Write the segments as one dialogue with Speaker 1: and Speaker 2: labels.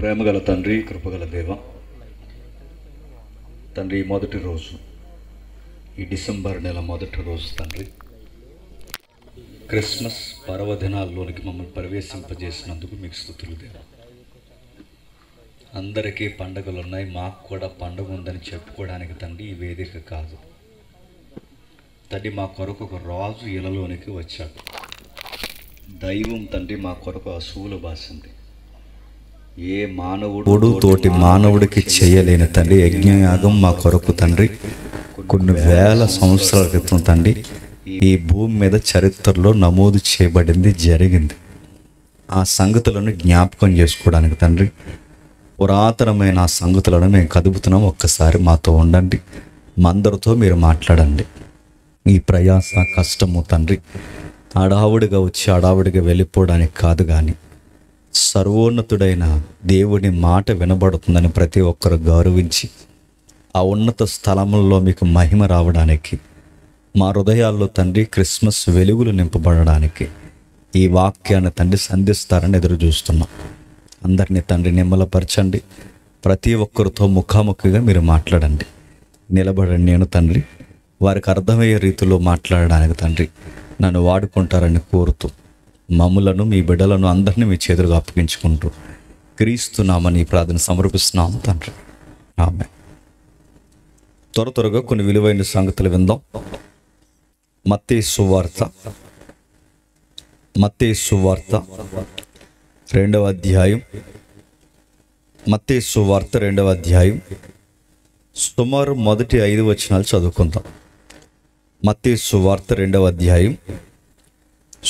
Speaker 1: ప్రేమగల తండ్రి, కృపగల దేవ తండ్రి, మొదటి రోజు ఈ డిసెంబర్ నెల మొదటి రోజు తండ్రి, క్రిస్మస్ పర్వదినాల్లోనికి మమ్మల్ని ప్రవేశింపజేసినందుకు మీకు స్తుతులు దేవ. అందరికీ పండుగలు ఉన్నాయి, మాకు కూడా పండుగ ఉందని చెప్పుకోవడానికి తండ్రి ఈ వేదిక కాదు తండ్రి. మా కొరకు ఒక రాజు ఇలలోనికి వచ్చాడు. దైవం తండ్రి మా కొరకు అసూలు బాసింది. ఏ మానవుడు తోటి మానవుడికి చేయలేని తండ్రి యజ్ఞయాగం మా కొరకు తండ్రి కొన్ని వేల సంవత్సరాల క్రితం తండ్రి ఈ భూమి మీద చరిత్రలో నమోదు చేయబడింది, జరిగింది. ఆ సంగతులను జ్ఞాపకం చేసుకోవడానికి తండ్రి, పురాతనమైన ఆ సంగతులను మేము కదుపుతున్నాం. ఒక్కసారి మాతో ఉండండి, మా అందరితో మీరు మాట్లాడండి. ఈ ప్రయాస కష్టము తండ్రి హడావుడిగా వచ్చి హడావుడిగా వెళ్ళిపోవడానికి కాదు, కానీ సర్వోన్నతుడైన దేవుని మాట వినబడుతుందని ప్రతి ఒక్కరు గౌరవించి ఆ ఉన్నత స్థలముల్లో మీకు మహిమ రావడానికి, మా హృదయాల్లో తండ్రి క్రిస్మస్ వెలుగులు నింపబడడానికి ఈ వాక్యాన్ని తండ్రి సంధిస్తారని ఎదురు చూస్తున్నాం. అందరినీ తండ్రి నిమ్మలపరచండి. ప్రతి ఒక్కరితో ముఖాముఖిగా మీరు మాట్లాడండి. నిలబడండి. నేను తండ్రి వారికి అర్థమయ్యే రీతిలో మాట్లాడడానికి తండ్రి నన్ను వాడుకుంటారని కోరుతూ మమ్ములను, మీ బిడ్డలను అందరినీ మీ చేతులుగా అప్పగించుకుంటూ క్రీస్తునామని ప్రార్థన సమర్పిస్తున్నాము తండ్రి. ఆమేన్. త్వరగా కొన్ని విలువైన సంగతులు విందాం. మత్తయి సువార్త 2వ అధ్యాయం. మత్తయి సువార్త 2వ అధ్యాయం సుమారు మొదటి 5 వచనాలు చదువుకుందాం. మత్తయి సువార్త 2వ అధ్యాయం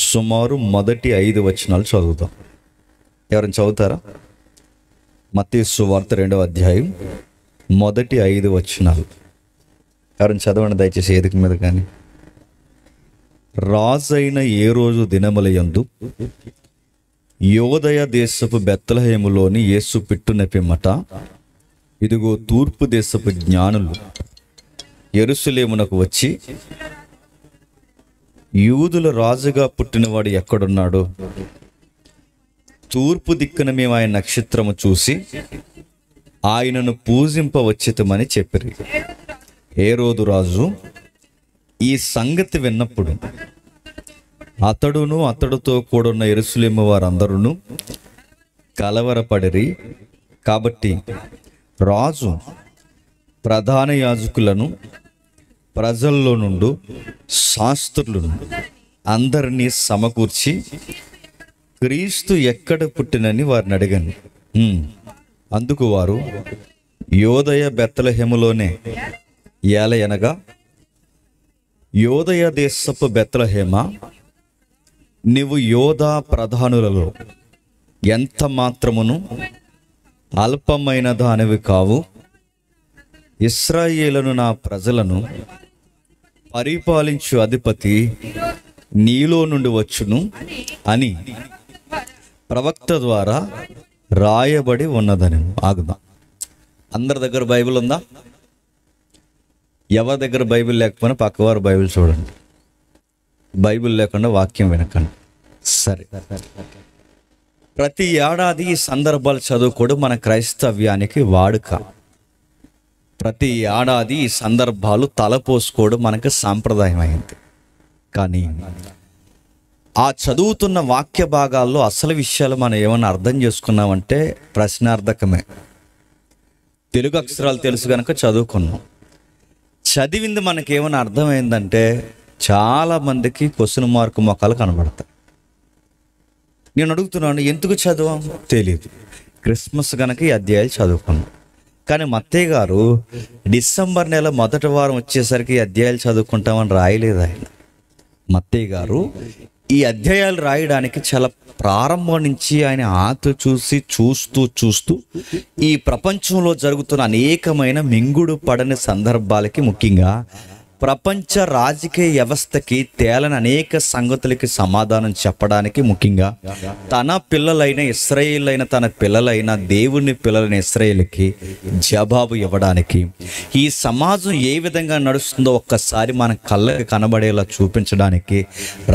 Speaker 1: సుమారు మొదటి 5 వచనాలు చదువుతాం. ఎవరైనా చదువుతారా? మత్తయి సువార్త 2వ అధ్యాయం మొదటి 5 వచనాలు ఎవరైనా చదవండి దయచేసి, ఏదిక మీద. కానీ రాజైన ఏ రోజు దినములయందు యోదయ దేశపు బెత్లెహేములోని యేసు పుట్టిన పిమ్మట, ఇదిగో తూర్పు దేశపు జ్ఞానులు యెరూషలేమునకు వచ్చి, యూదుల రాజుగా పుట్టినవాడు ఎక్కడున్నాడు? తూర్పు దిక్కున మేము ఆయన నక్షత్రము చూసి ఆయనను పూజింపవచ్చితమని చెప్పిరి. హేరోదు రాజు ఈ సంగతి విన్నప్పుడు అతడును అతడుతో కూడున్న యెరూషలేము వారందరూ కలవరపడిరి. కాబట్టి రాజు ప్రధాన యాజకులను, ప్రజల్లో నుండి శాస్త్రులను అందరినీ సమకూర్చి క్రీస్తు ఎక్కడ పుట్టినని వారిని అడిగాను. అందుకు వారు, యోదయ బెత్లెహేములోనే. ఏలయనగా, యోదయ దేశపు బెత్లెహేమా, నీవు యోధా ప్రధానులలో ఎంత మాత్రమును అల్పమైన దానివి కావు. ఇశ్రాయేలును నా ప్రజలను పరిపాలించు అధిపతి నీలో నుండి వచ్చును అని ప్రవక్త ద్వారా రాయబడి ఉన్నదని. ఆగుదాం. అందరి దగ్గర బైబిల్ ఉందా? ఎవరి దగ్గర బైబిల్ లేకపోయినా పక్కవారు బైబిల్ చూడండి. బైబిల్ లేకుండా వాక్యం వినకండి. సరే, ప్రతి ఏడాది ఈ సందర్భాలు చదువుకోవడం మన క్రైస్తవ్యానికి వాడుక. ప్రతి ఏడాది ఈ సందర్భాలు తలపోసుకోవడం మనకు సాంప్రదాయం అయింది. కానీ ఆ చదువుతున్న వాక్య భాగాల్లో అసలు విషయాలు మనం ఏమైనా అర్థం చేసుకున్నామంటే ప్రశ్నార్థకమే. తెలుగు అక్షరాలు తెలుసు కనుక చదువుకున్నాం. చదివింది మనకేమైనా అర్థమైందంటే చాలామందికి క్వశ్చన్ మార్క్ మొక్కలు కనబడతాయి. నేను అడుగుతున్నాను, ఎందుకు చదవం? తెలియదు. క్రిస్మస్ కనుక ఈ అధ్యాయాలు చదువుకున్నాం. కానీ మత్తయ్య గారు డిసెంబర్ నెల మొదటి వారం వచ్చేసరికి ఈ అధ్యాయాలు చదువుకుంటామని రాయలేదు ఆయన. మత్తయ్య గారు ఈ అధ్యాయాలు రాయడానికి చాలా ప్రారంభం నుంచి ఆయన చూస్తూ ఈ ప్రపంచంలో జరుగుతున్న అనేకమైన మింగుడు పడని సందర్భాలకి, ముఖ్యంగా ప్రపంచ రాజకీయ వ్యవస్థకి తేలని అనేక సంగతులకి సమాధానం చెప్పడానికి, ముఖ్యంగా తన పిల్లలైన ఇశ్రాయేలైన తన పిల్లలైన దేవుని పిల్లలైన ఇశ్రాయేలుకి జవాబు ఇవ్వడానికి, ఈ సమాజం ఏ విధంగా నడుస్తుందో ఒక్కసారి మన కళ్ళకి కనబడేలా చూపించడానికి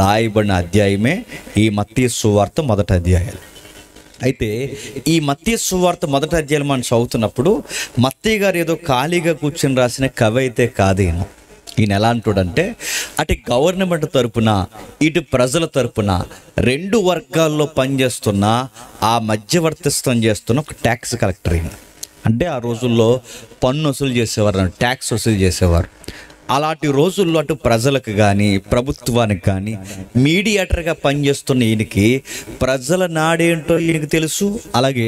Speaker 1: రాయబడిన అధ్యాయమే ఈ మత్తయి సువార్త మొదటి అధ్యాయాలు. అయితే ఈ మత్తయి సువార్త మొదటి అధ్యాయం మనం చదువుతున్నప్పుడు మత్తయి గారు ఏదో ఖాళీగా కూర్చొని రాసిన కవి అయితే కాదు. ఈయన ఎలా అంటాడంటే, అటు గవర్నమెంట్ తరపున ఇటు ప్రజల తరపున రెండు వర్గాల్లో పనిచేస్తున్న ఆ మధ్యవర్తిత్వం చేస్తున్న ఒక ట్యాక్స్ కలెక్టర్. అంటే ఆ రోజుల్లో పన్ను వసూలు చేసేవారు, ట్యాక్స్ వసూలు చేసేవారు. అలాంటి రోజుల్లో అటు ప్రజలకు కానీ ప్రభుత్వానికి కానీ మీడియేటర్గా పనిచేస్తున్న ఈయనకి ప్రజల నాడేంటో ఈయనకి తెలుసు, అలాగే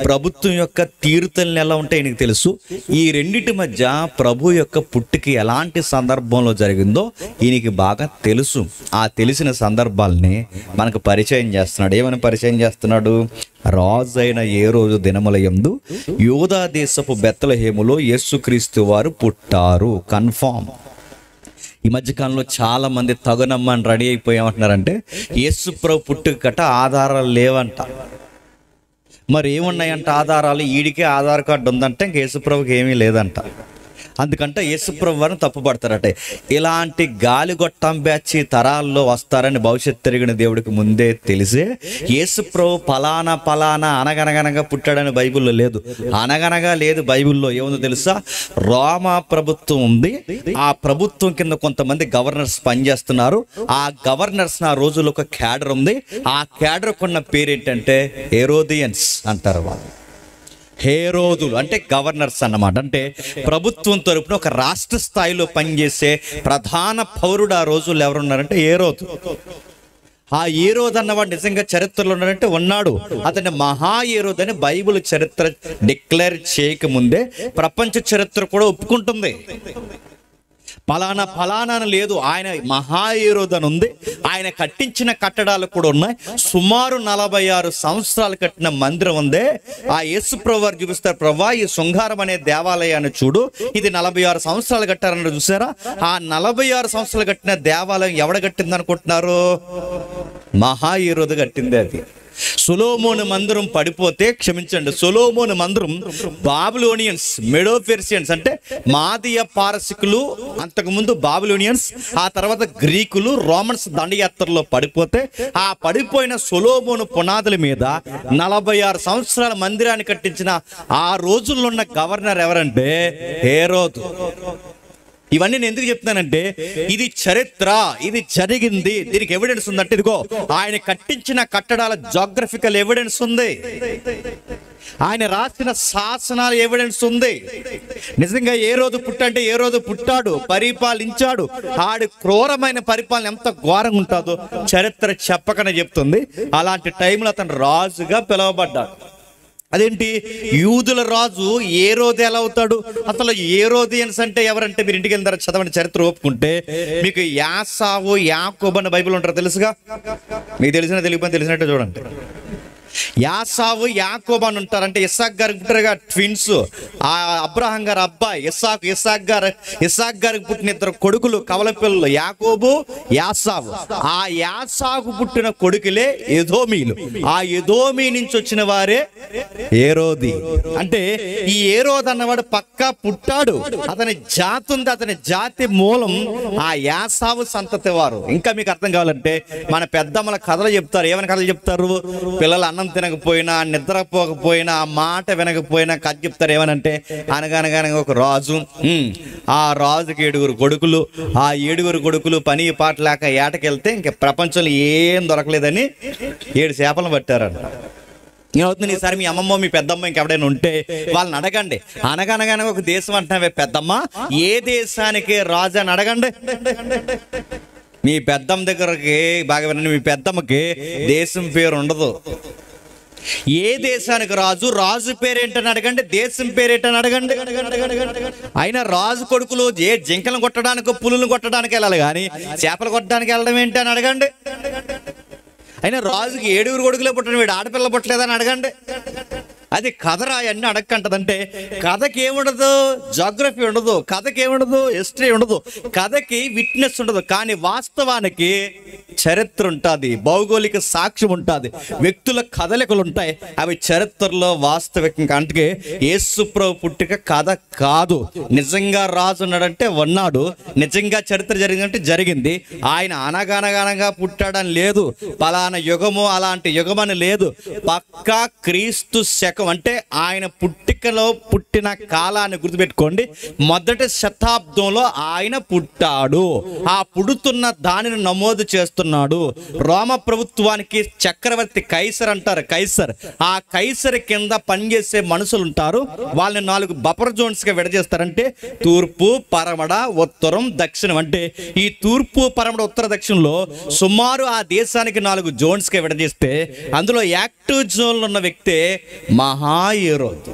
Speaker 1: ప్రభుత్వం యొక్క తీరుతలను ఎలా ఉంటాయో ఈయనకి తెలుసు. ఈ రెండింటి మధ్య ప్రభు యొక్క పుట్టుకి ఎలాంటి సందర్భంలో జరిగిందో ఈయనకి బాగా తెలుసు. ఆ తెలిసిన సందర్భాలని మనకు పరిచయం చేస్తున్నాడు. ఏమని పరిచయం చేస్తున్నాడు? రాజు అయిన ఏ రోజు దినముల యందు యూదా దేశపు బెత్లెహేములో యేసుక్రీస్తు వారు పుట్టారు. కన్ఫామ్. ఈ మధ్యకాలంలో చాలా మంది తగునమ్మని రెడీ అయిపోయామంటున్నారంటే యేసు ప్రభు పుట్టుకట ఆధారాలు లేవంట. మరి ఏమున్నాయంట ఆధారాలు? ఈడికే ఆధార్ కార్డు ఉందంటే ఇంక యేసు ప్రభుకి ఏమీ లేదంట. అందుకంటే యేసుప్రభు వారిని తప్పుపడతారట. ఇలాంటి గాలిగొట్టం బ్యాచ్ తరాల్లో వస్తారని భవిష్యత్తు తిరిగిన దేవుడికి ముందే తెలిసే యేసుప్రభు ఫలానా అనగనగనగా పుట్టాడని బైబిల్లో లేదు. అనగనగా లేదు బైబిల్లో. ఏముందో తెలుసా? రోమా ప్రభుత్వం ఉంది. ఆ ప్రభుత్వం కింద కొంతమంది గవర్నర్స్ పనిచేస్తున్నారు. ఆ గవర్నర్స్ ఆ రోజుల్లో ఒక క్యాడర్ ఉంది. ఆ క్యాడర్ కొన్న పేరేంటంటే హెరోదియన్స్ అంటారు. వాళ్ళు హేరోదులు అంటే గవర్నర్స్ అన్నమాట. అంటే ప్రభుత్వం తరపున ఒక రాష్ట్ర స్థాయిలో పనిచేసే ప్రధాన పౌరుడు ఆ రోజుల్లో ఎవరున్నారంటే హేరోదు. ఆ హేరోదు అన్నవాడు నిజంగా చరిత్రలో ఉన్నాడంటే ఉన్నాడు. అతన్ని మహా హేరోదు అని బైబిల్ చరిత్ర డిక్లేర్ చేయకముందే ప్రపంచ చరిత్ర కూడా ఒప్పుకుంటుంది. ఫలానా లేదు, ఆయన మహా హేరోదు అని ఉంది. ఆయన కట్టించిన కట్టడాలు కూడా ఉన్నాయి. సుమారు 46 సంవత్సరాలు కట్టిన మందిరం ఉంది. ఆ యేసు ప్రభు వారు చూపిస్తారు, ప్రభా ఈ శృంగారం అనే దేవాలయాన్ని చూడు, ఇది 46 సంవత్సరాలు కట్టారని చూసారా? ఆ 46 సంవత్సరాలు కట్టిన దేవాలయం ఎవడ కట్టింది అనుకుంటున్నారు? మహా హేరోదు కట్టింది. అది సొలొమోను మందిరం పడిపోతే, క్షమించండి, సొలొమోను మందిరం బాబిలోనియన్స్, మెడో పెర్షియన్స్ అంటే మాదీయ పారసికులు, అంతకుముందు బాబిలోనియన్స్, ఆ తర్వాత గ్రీకులు, రోమన్స్ దండయాత్రలో పడిపోతే ఆ పడిపోయిన సొలొమోను పునాదుల మీద 46 సంవత్సరాల మందిరాన్ని కట్టించిన ఆ రోజుల్లో ఉన్న గవర్నర్ ఎవరంటే హేరోదు. ఇవన్నీ నేను ఎందుకు చెప్తున్నానంటే ఇది చరిత్ర, ఇది జరిగింది. దీనికి ఎవిడెన్స్ ఉందంటే ఇదిగో ఆయన కట్టించిన కట్టడాల జాగ్రఫికల్ ఎవిడెన్స్ ఉంది. ఆయన రాసిన శాసనాల ఎవిడెన్స్ ఉంది. నిజంగా ఏ రోజు పుట్టంటే ఏ రోజు పుట్టాడు, పరిపాలించాడు. ఆడి క్రూరమైన పరిపాలన ఎంత ఘోరంగా ఉంటుందో చరిత్ర చెప్పకనే చెప్తుంది. అలాంటి టైంలో అతను రాజుగా పిలువబడ్డాడు. అదేంటి? యూదుల రాజు హేరోదు ఎలా అవుతాడు? అసలు హేరోదియన్స్ అంటే ఎవరంటే మీరు ఇంటికి వెళ్ళిన చదవండి, చరిత్ర ఒప్పుకుంటే మీకు యాసావు యాకోబు అన్న బైబిల్ ఉంటారు, తెలుసుగా? మీకు తెలిసిన తెలియకపోయినా తెలిసినట్టు చూడండి. యాసావు యాకోబు అని ఉంటారంటే ఇస్సాక్ గారికి పుట్టారుగా ట్విన్స్. ఆ అబ్రహాం గారు అబ్బాయి ఇస్సాక్ గారికి పుట్టిన 2 కొడుకులు, కవల పిల్లలు, యాకోబు యాసావు. ఆ యాసాకు పుట్టిన కొడుకులే ఎదోమీలు. ఆ ఎదోమీ నుంచి వచ్చిన వారే హేరోది. అంటే ఈ హేరోదు అన్నవాడు పక్కా పుట్టాడు. అతని జాతి ఉంది, అతని జాతి మూలం ఆ యాసావు సంతతి వారు. ఇంకా మీకు అర్థం కావాలంటే మన పెద్దమ్మల కథలు చెప్తారు. ఏమైనా కథలు చెప్తారు? పిల్లలు అన్నం తినకపోయినా, నిద్రపోకపోయినా, ఆ మాట వినకపోయినా కథ చెప్తారు. ఏమనంటే అనగనగా ఒక రాజు, ఆ రాజుకి 7 కొడుకులు. ఆ 7 కొడుకులు పని పాట లేక ఏటకెళ్తే ఇంక ప్రపంచంలో ఏం దొరకలేదని 7 చేపలను పట్టారంట. ఏమవుతుంది? ఈసారి మీ అమ్మమ్మ మీ పెద్దమ్మ ఇంకెవడైనా ఉంటే వాళ్ళని అడగండి. అనగనగా ఒక దేశం అంటున్నావే పెద్దమ్మ, ఏ దేశానికి రాజు అని అడగండి. మీ పెద్దమ్మ దగ్గరకి బాగా వినండి, మీ పెద్దమ్మకి దేశం పేరు ఉండదు. ఏ దేశానికి రాజు పేరేంటని అడగండి, దేశం పేరేంటని అడగండి. అయినా రాజు కొడుకులు ఏ జింకలను కొట్టడానికి పులులను కొట్టడానికి వెళ్ళాలి కానీ చేపలు కొట్టడానికి వెళ్ళడం ఏంటి అని అడగండి. అయినా రాజుకి 7 కొడుకులే పుట్టడం, వీడు ఆడపిల్ల పుట్టలేదని అడగండి. అది కథరా అన్నీ అడగంటదంటే కథకి ఏముండదు? జాగ్రఫీ ఉండదు, కథకి ఏముండదు? హిస్టరీ ఉండదు, కథకి విట్నెస్ ఉండదు. కానీ వాస్తవానికి చరిత్ర ఉంటుంది, భౌగోళిక సాక్ష్యం ఉంటుంది, వ్యక్తుల కదలికలు ఉంటాయి. అవి చరిత్రలో వాస్తవికంగా. అంటే యేసుప్రభు పుట్టిక కథ కాదు. నిజంగా రాజు ఉన్నాడంటే ఉన్నాడు, నిజంగా చరిత్ర జరిగిందంటే జరిగింది. ఆయన అనగనగనగా పుట్టాడని లేదు, పలానా యుగము అలాంటి యుగమని లేదు. పక్కా క్రీస్తు శకం అంటే ఆయన పుట్టికలో పుట్టిన కాలాన్ని గుర్తుపెట్టుకోండి. మొదటి శతాబ్దంలో ఆయన పుట్టాడు. ఆ పుడుతున్న దానిని నమోదు చేస్తున్నాడు. రోమ ప్రభుత్వానికి చక్రవర్తి కైసర్ అంటారు, కైసర్. ఆ కైసర్ కింద పనిచేసే మనుషులు ఉంటారు. వాళ్ళని 4 బఫర్ జోన్స్ గా విడజేస్తారంటే తూర్పు, పరమడ, ఉత్తరం, దక్షిణం. అంటే ఈ తూర్పు, పరమడ, ఉత్తర, దక్షిణంలో సుమారు ఆ దేశానికి 4 జోన్స్ గా విడజేస్తే అందులో యాక్టివ్ జోన్లో ఉన్న వ్యక్తే మహాయేరోదు.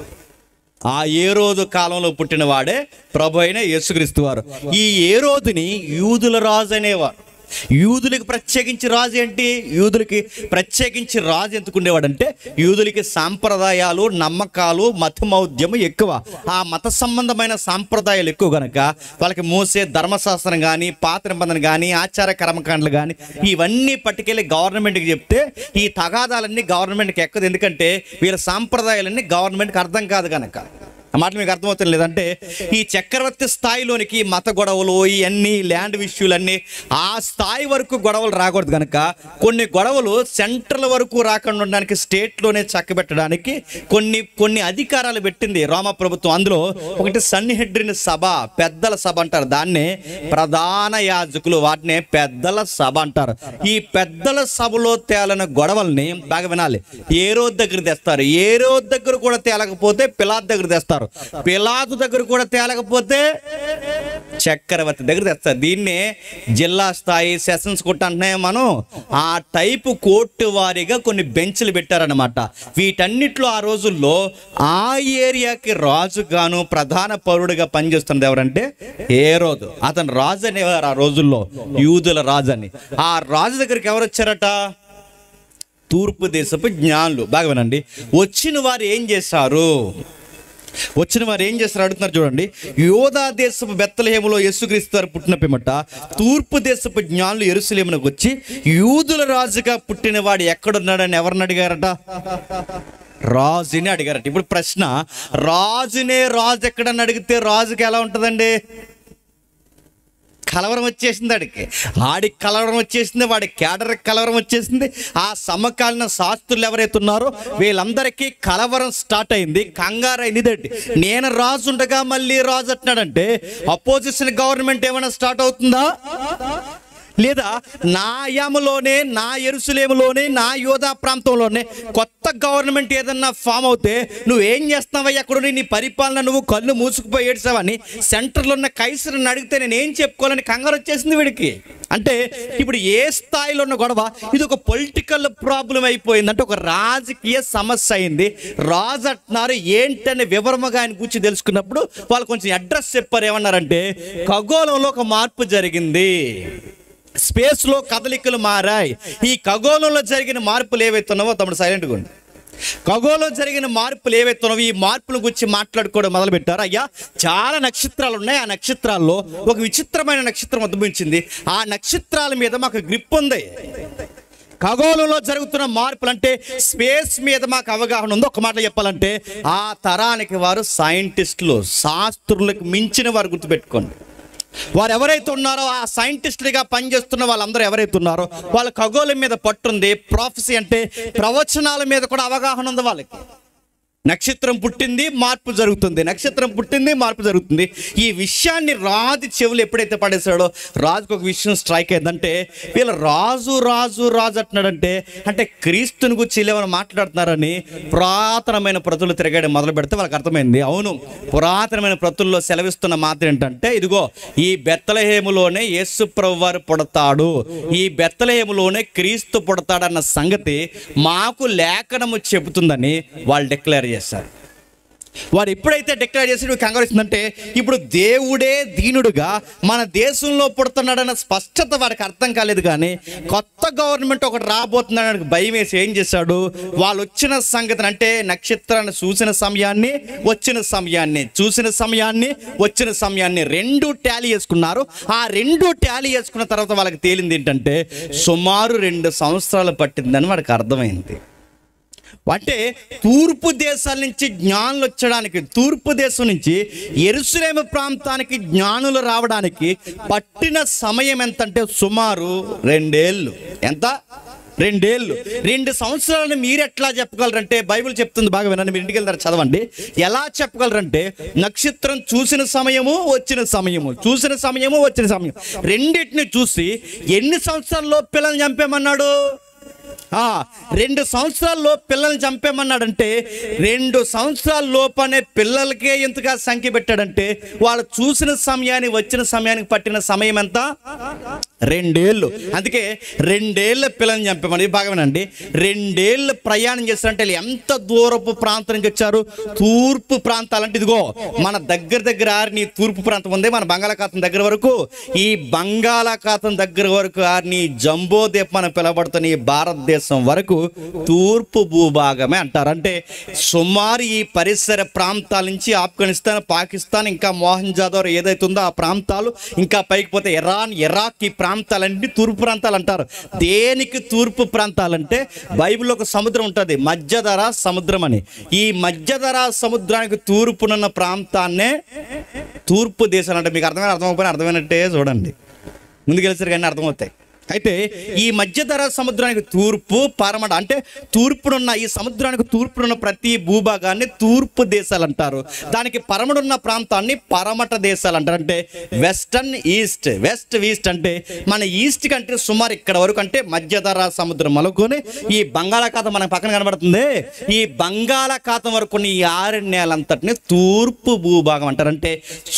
Speaker 1: ఆ ఏరోదు కాలంలో పుట్టిన వాడే ప్రభు అయిన యేసుక్రీస్తు వారు. ఈ ఏరోదుని యూదుల రాజు అనేవారు. యూదులకి ప్రత్యేకించి రాజు ఏంటి? యూదులకి ప్రత్యేకించి రాజు ఎందుకుండేవాడంటే యూదులకి సాంప్రదాయాలు, నమ్మకాలు, మతమౌద్యము ఎక్కువ. ఆ మత సంబంధమైన సాంప్రదాయాలు ఎక్కువ కనుక వాళ్ళకి మోసే ధర్మశాస్త్రం కానీ, పాత నిబంధన కానీ, ఆచార కర్మకాండలు కానీ ఇవన్నీ పట్టుకెళ్ళి గవర్నమెంట్కి చెప్తే ఈ తగాదాలన్నీ గవర్నమెంట్కి ఎక్కదు. ఎందుకంటే వీళ్ళ సాంప్రదాయాలన్నీ గవర్నమెంట్కి అర్థం కాదు కనుక. ఆ మాట మీకు అర్థమవుతుంది లేదంటే ఈ చక్రవర్తి స్థాయిలోనికి మత గొడవలు, ఇవన్నీ ల్యాండ్ ఇష్యూలన్నీ ఆ స్థాయి వరకు గొడవలు రాకూడదు కనుక కొన్ని గొడవలు సెంట్రల్ వరకు రాకుండా ఉండడానికి స్టేట్లోనే చక్కబెట్టడానికి కొన్ని అధికారాలు పెట్టింది రోమా ప్రభుత్వం. అందులో ఒకటి సన్నిహెడ్రిన్ సభ, పెద్దల సభ అంటారు. దాన్నే ప్రధాన యాజకులు, వాటినే పెద్దల సభ అంటారు. ఈ పెద్దల సభలో తేలిన గొడవల్ని బాగా వినాలి. ఏరోదు దగ్గర తెస్తారు. ఏరోదు దగ్గర కూడా తేలకపోతే పిలాతు దగ్గర తెస్తారు. పిలాతు దగ్గర కూడా తేలకపోతే చక్రవర్తి దగ్గర తెస్తారు. దీన్నే జిల్లా స్థాయి సెషన్స్ కోర్టు అంటున్నాయి మనం. ఆ టైపు కోర్టు వారీగా కొన్ని బెంచ్లు పెట్టారనమాట. వీటన్నిటిలో ఆ రోజుల్లో ఆ ఏరియాకి రాజుగాను ప్రధాన పౌరుడిగా పనిచేస్తున్నది ఎవరంటే హేరోదు. అతను రాజు అనేవారు ఆ రోజుల్లో, యూదుల రాజు అని. ఆ రాజు దగ్గరికి ఎవరు వచ్చారట? తూర్పు దేశపు జ్ఞానులు. బాగా వినండి. వచ్చిన వారు ఏం చేశారు అడుగుతున్నారు చూడండి. యోధా దేశపు బెత్లెహేములో యేసుక్రీస్తు వారు పుట్టిన పిమ్మట తూర్పు దేశపు జ్ఞానులు యెరూషలేమునకు వచ్చి యూదుల రాజుగా పుట్టిన వాడు ఎక్కడున్నాడని ఎవరిని అడిగారట? రాజుని అడిగారట. ఇప్పుడు ప్రశ్న, రాజునే రాజు ఎక్కడని అడిగితే రాజుకి ఎలా ఉంటుందండి? కలవరం వచ్చేసింది. ఆడికి కలవరం వచ్చేసింది, వాడి క్యాడర్కి కలవరం వచ్చేసింది. ఆ సమకాలీన శాస్త్రులు ఎవరైతే ఉన్నారో వీళ్ళందరికీ కలవరం స్టార్ట్ అయింది, కంగారైంది. నేను రాజు ఉండగా మళ్ళీ రాజు అంటున్నాడంటే అపోజిషన్ గవర్నమెంట్ ఏమైనా స్టార్ట్ అవుతుందా? లేదా నా యాములోనే, నా యెరూషలేములోనే, నా యోధా ప్రాంతంలోనే కొత్త గవర్నమెంట్ ఏదన్నా ఫామ్ అవుతే నువ్వేం చేస్తున్నావయ్యా? అక్కడ నీ పరిపాలన నువ్వు కళ్ళు మూసుకుపోయి ఏడ్చావని సెంటర్లో ఉన్న కైసరుని అడిగితే నేను ఏం చెప్పుకోవాలని కంగారు వచ్చేసింది వీడికి. అంటే ఇప్పుడు ఏ స్థాయిలో ఉన్న గొడవ ఇది ఒక పొలిటికల్ ప్రాబ్లం అయిపోయింది. అంటే ఒక రాజకీయ సమస్య అయింది. రాజు అంటున్నారు ఏంటనే వివరముగా ఆయన కూర్చొని తెలుసుకున్నప్పుడు వాళ్ళు కొంచెం అడ్రస్ చెప్పారు. ఏమన్నారంటే ఖగోళంలో ఒక మార్పు జరిగింది, స్పేస్లో కదలికలు మారాయి. ఈ ఖగోళంలో జరిగిన మార్పులు ఏవైతున్నావో, తమ్ముడు సైలెంట్గా ఉండి, ఖగోళంలో జరిగిన మార్పులు ఏవైతున్నావో ఈ మార్పుల గురించి మాట్లాడుకోవడం మొదలుపెట్టారు. అయ్యా చాలా నక్షత్రాలు ఉన్నాయి, ఆ నక్షత్రాల్లో ఒక విచిత్రమైన నక్షత్రం ఉద్భవించింది, ఆ నక్షత్రాల మీద మాకు గ్రిప్ ఉంది. ఖగోళంలో జరుగుతున్న మార్పులు అంటే స్పేస్ మీద మాకు అవగాహన ఉంది. ఒక మాట చెప్పాలంటే ఆ తరానికి వారు సైంటిస్టులు, శాస్త్రులకు మించిన వారు. గుర్తుపెట్టుకోండి, వారు ఎవరైతే ఉన్నారో ఆ సైంటిస్టులుగా పనిచేస్తున్న వాళ్ళందరూ ఎవరైతే ఉన్నారో వాళ్ళ ఖగోళం మీద పట్టుంది. ప్రొఫెసీ అంటే ప్రవచనాల మీద కూడా అవగాహన ఉంది వాళ్ళకి. నక్షత్రం పుట్టింది, మార్పు జరుగుతుంది, నక్షత్రం పుట్టింది, మార్పు జరుగుతుంది. ఈ విషయాన్ని రాజు చెవులు ఎప్పుడైతే పడేశాడో రాజుకు ఒక విషయం స్ట్రైక్ అయిందంటే వీళ్ళు రాజు రాజు రాజు అంటున్నాడంటే అంటే క్రీస్తుని గురించి ఏమైనా మాట్లాడుతున్నారని పురాతనమైన ప్రతులు తిరగడం మొదలు పెడితే వాళ్ళకి అర్థమైంది. అవును, పురాతనమైన ప్రతుల్లో సెలవిస్తున్న మాట ఏంటంటే ఇదిగో ఈ బెత్లెహేములోనే యేసు ప్రభువు వారు పుడతాడు, ఈ బెత్లెహేములోనే క్రీస్తు పుడతాడన్న సంగతి మాకు లేఖనము చెబుతుందని వాళ్ళు డిక్లేర్ చేశారు.
Speaker 2: వాడు ఎప్పుడైతే డిక్లేర్ చేసి నువ్వు కంగారు ఇస్తుందంటే ఇప్పుడు దేవుడే దీనుడుగా మన దేశంలో పుడుతున్నాడన్న స్పష్టత వాడికి అర్థం కాలేదు. కానీ కొత్త గవర్నమెంట్ ఒకటి రాబోతుందని భయం వేసి ఏం చేశాడు, వాళ్ళు వచ్చిన సంగతిని అంటే నక్షత్రాన్ని చూసిన సమయాన్ని వచ్చిన సమయాన్ని రెండు టాలీ చేసుకున్నారు. ఆ రెండు టాలీ చేసుకున్న తర్వాత వాళ్ళకి తేలింది ఏంటంటే సుమారు 2 సంవత్సరాలు పట్టిందని వాడికి అర్థమైంది. అంటే తూర్పు దేశాల నుంచి జ్ఞానులు వచ్చడానికి, తూర్పు దేశం నుంచి యెరూషలేము ప్రాంతానికి జ్ఞానులు రావడానికి పట్టిన సమయం ఎంత అంటే సుమారు 2 ఏళ్ళు. ఎంత? 2 ఏళ్ళు. 2 సంవత్సరాలను మీరు ఎట్లా చెప్పగలరంటే బైబిల్ చెప్తుంది, బాగా వినండి, మీరు ఇంటికి వెళ్తారు చదవండి. ఎలా చెప్పగలరంటే నక్షత్రం చూసిన సమయము వచ్చిన సమయం రెండింటిని చూసి ఎన్ని సంవత్సరాల్లో పిల్లల్ని చంపేమన్నాడు? 2 సంవత్సరాల్లో పిల్లల్ని చంపేమన్నాడంటే 2 సంవత్సరాల లోపనే పిల్లలకే ఎంతగా సంఖ్య పెట్టాడంటే వాళ్ళు చూసిన సమయానికి వచ్చిన సమయానికి పట్టిన సమయం ఎంత? 2 ఏళ్ళు. అందుకే 2 ఏళ్ళ పిల్లల్ని చంపేమని. బాగానండి, 2 ఏళ్ళు ప్రయాణం చేస్తారంటే ఎంత దూరపు ప్రాంతం నుంచి వచ్చారు? తూర్పు ప్రాంతాలంటే ఇదిగో మన దగ్గర నీ తూర్పు ప్రాంతం ఉంది, మన బంగాళాఖాతం దగ్గర వరకు, ఈ బంగాళాఖాతం దగ్గర వరకు నీ జంబో ద్వీపం అని పిలవబడుతున్న ఈ భారతదేశం వరకు తూర్పు భూభాగమే అంటారు. అంటే సుమారు ఈ పరిసర ప్రాంతాల నుంచి ఆఫ్ఘనిస్తాన్, పాకిస్తాన్, ఇంకా మోహన్జాదోర్ ఏదైతే ఉందో ఆ ప్రాంతాలు, ఇంకా పైకి పోతే ఇరాన్, ఇరాక్, ఈ ప్రాంతాలన్నీ తూర్పు ప్రాంతాలు అంటారు. దేనికి తూర్పు ప్రాంతాలంటే బైబిల్లో ఒక సముద్రం ఉంటుంది, మధ్యధరా సముద్రం అని. ఈ మధ్యధరా సముద్రానికి తూర్పునున్న ప్రాంతాన్నే తూర్పు దేశాలు అంటే. మీకు అర్థమైపోయినా అర్థమైనట్టే చూడండి, ముందుకెళ్ళేసరికి కానీ అర్థమవుతాయి. అయితే ఈ మధ్యధరా సముద్రానికి తూర్పు పరమట అంటే తూర్పునున్న ఈ సముద్రానికి తూర్పునున్న ప్రతి భూభాగాన్ని తూర్పు దేశాలు అంటారు. దానికి పరమడున్న ప్రాంతాన్ని పరమట దేశాలు అంటారు. అంటే వెస్ట్ ఈస్ట్ అంటే మన ఈస్ట్ కంటే సుమారు ఇక్కడ వరకు, అంటే మధ్యధరా సముద్రం మొదలుకొని ఈ బంగాళాఖాతం మనకు పక్కన కనబడుతుంది, ఈ బంగాళాఖాతం వరకు ఈ ఆరణ్యాలంతటిని తూర్పు భూభాగం అంటారు. అంటే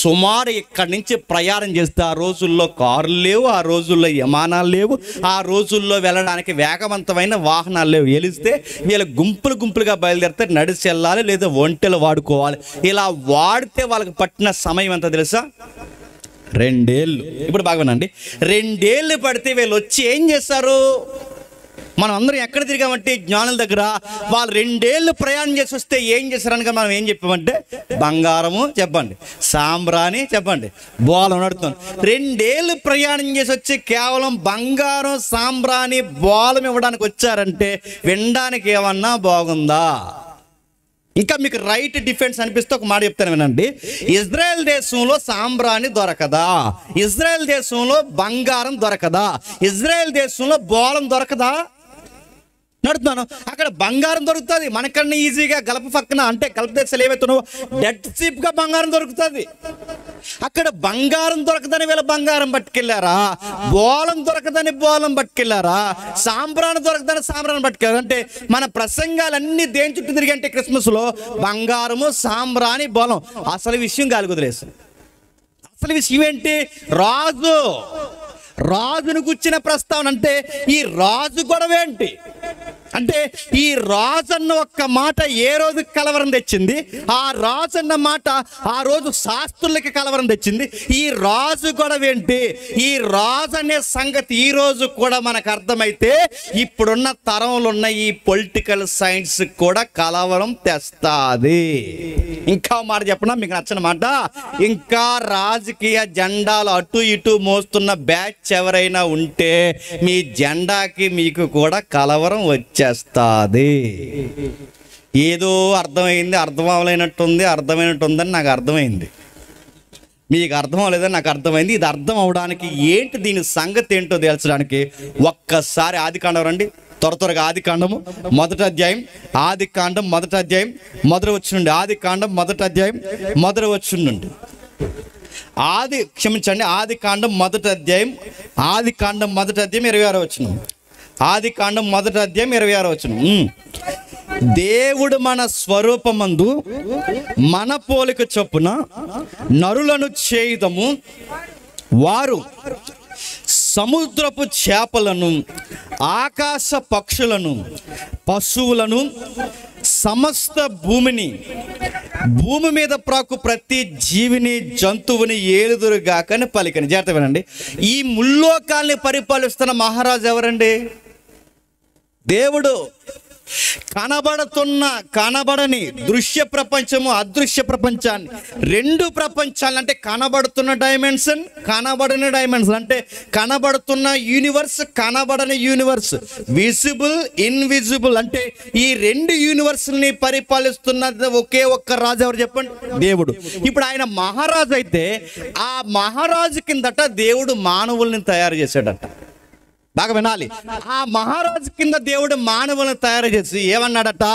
Speaker 2: సుమారు ఇక్కడి నుంచి ప్రయాణం చేస్తే ఆ రోజుల్లో కార్లు లేవు, ఆ రోజుల్లో విమానాలు లేవు, ఆ రోజుల్లో వెళ్ళడానికి వేగవంతమైన వాహనాలు లేవు. వెలిస్తే వీళ్ళ గుంపులుగా బయలుదేరితే నడిచి వెళ్ళాలి, లేదా ఒంటెలు వాడుకోవాలి. ఇలా వాడితే వాళ్ళకి పట్టిన సమయం ఎంత తెలుసా? 2 ఏళ్ళు. ఇప్పుడు బాగానండి, 2 ఏళ్ళు పడితే వీళ్ళు వచ్చి ఏం చేస్తారు? మనం అందరం ఎక్కడ తిరిగామంటే జ్ఞానుల దగ్గర. వాళ్ళు 2 ఏళ్ళు ప్రయాణం చేసి వస్తే ఏం చేశారనగా మనం ఏం చెప్పామంటే బంగారము చెప్పండి, సాంబ్రాణి చెప్పండి, బోలం నడుతాం. 2 ఏళ్ళు ప్రయాణం చేసి వచ్చి కేవలం బంగారం, సాంబ్రాణి, బోలం ఇవ్వడానికి వచ్చారంటే వినడానికి ఏమన్నా బాగుందా? ఇంకా మీకు రైట్ డిఫెన్స్ అనిపిస్తే ఒక మాట చెప్తాను వినండి. ఇజ్రాయెల్ దేశంలో సాంబ్రాణి దొరకదా? ఇజ్రాయెల్ దేశంలో బంగారం దొరకదా? ఇజ్రాయెల్ దేశంలో బోలం దొరకదా? నడుతున్నాను, అక్కడ బంగారం దొరుకుతుంది. మనకన్నా ఈజీగా గల్ఫ్ పక్కన, అంటే గల్ఫ్ దేశాలు ఏవైతున్నావో డెడ్ చీప్గా బంగారం దొరుకుతుంది. అక్కడ బంగారం దొరకదని వీళ్ళ బంగారం పట్టుకెళ్ళారా? బోలం దొరకదని బోలం పట్టుకెళ్ళారా? సాంబ్రాన్ని దొరకదని సాంబ్రాన్ని పట్టుకెళ్ళారు. అంటే మన ప్రసంగాలన్నీ దేని చుట్టూ తిరిగి అంటే క్రిస్మస్లో బంగారము, సాంబ్రాణి, బోలం. అసలు విషయం గాలి కుదిరేస్తుంది. అసలు విషయం ఏంటి? రాజును గుచ్చిన ప్రస్తావన. అంటే ఈ రాజు గొడవ ఏంటి అంటే ఈ రాజు అన్న ఒక్క మాట ఏ రోజు కలవరం తెచ్చింది? ఆ రాజు అన్న మాట ఆ రోజు శాస్త్రులకి కలవరం తెచ్చింది. ఈ రాజు గొడవ ఏంటి? ఈ రాజు అనే సంగతి ఈ రోజు కూడా మనకు అర్థమైతే ఇప్పుడున్న తరంలో ఉన్న ఈ పొలిటికల్ సైన్స్ కూడా కలవరం తెస్తాది. ఇంకా మాట చెప్పనా, మీకు నచ్చిన మాట, ఇంకా రాజకీయ జెండాలు అటు ఇటు మోస్తున్న బ్యాచ్ ఎవరైనా ఉంటే మీ జెండాకి మీకు కూడా కలవరం వచ్చేస్తాది. ఏదో అర్థమైంది, అర్థం అవ్వలేనట్టుంది, అర్థమైనట్టుందని నాకు అర్థమైంది, మీకు అర్థం అవ్వలేదని నాకు అర్థమైంది. ఇది అర్థం అవడానికి ఏంటి, దీని సంగతి ఏంటో తెలుసడానికి ఒక్కసారి ఆదికాండం రండి. త్వరగా ఆదికాండము మొదటి అధ్యాయం, ఆదికాండం మొదటి అధ్యాయం మొదటి వచ్చుండి, ఆదికాండం మొదటి అధ్యాయం మొదటి వచ్చుండి, ఆదికాండం మొదటి అధ్యాయం 26వ వచనం, ఆదికాండం మొదటి అధ్యాయం 26వ వచనం. దేవుడు మన స్వరూపమందు మన పోలిక చొప్పున నరులను చేయుదము, వారు సముద్రపు చేపలను, ఆకాశ పక్షులను, పశువులను, సమస్త భూమిని భూమి మీద ప్రాకు ప్రతి జీవిని జంతువుని ఏలుదురుగాకని పలికని. జాగ్రత్త వినండి, ఈ ముల్లోకాల్ని పరిపాలిస్తున్న మహారాజు ఎవరండి? దేవుడు. కనబడని దృశ్య ప్రపంచము, అదృశ్య ప్రపంచాన్ని, రెండు ప్రపంచాలు అంటే కనబడుతున్న డైమెన్షన్, కనబడని డైమెన్షన్, అంటే కనబడుతున్న యూనివర్స్, కనబడని యూనివర్స్, విజిబుల్ ఇన్విజిబుల్, అంటే ఈ రెండు యూనివర్స్ని పరిపాలిస్తున్న ఒకే ఒక్క రాజు ఎవరు చెప్పండి? దేవుడు. ఇప్పుడు ఆయన మహారాజు అయితే ఆ మహారాజు కిందట దేవుడు మానవుల్ని తయారు చేశాడట. బాగా వినాలి, ఆ మహారాజు కింద దేవుడు మానవులను తయారు చేసి ఏమన్నాడట?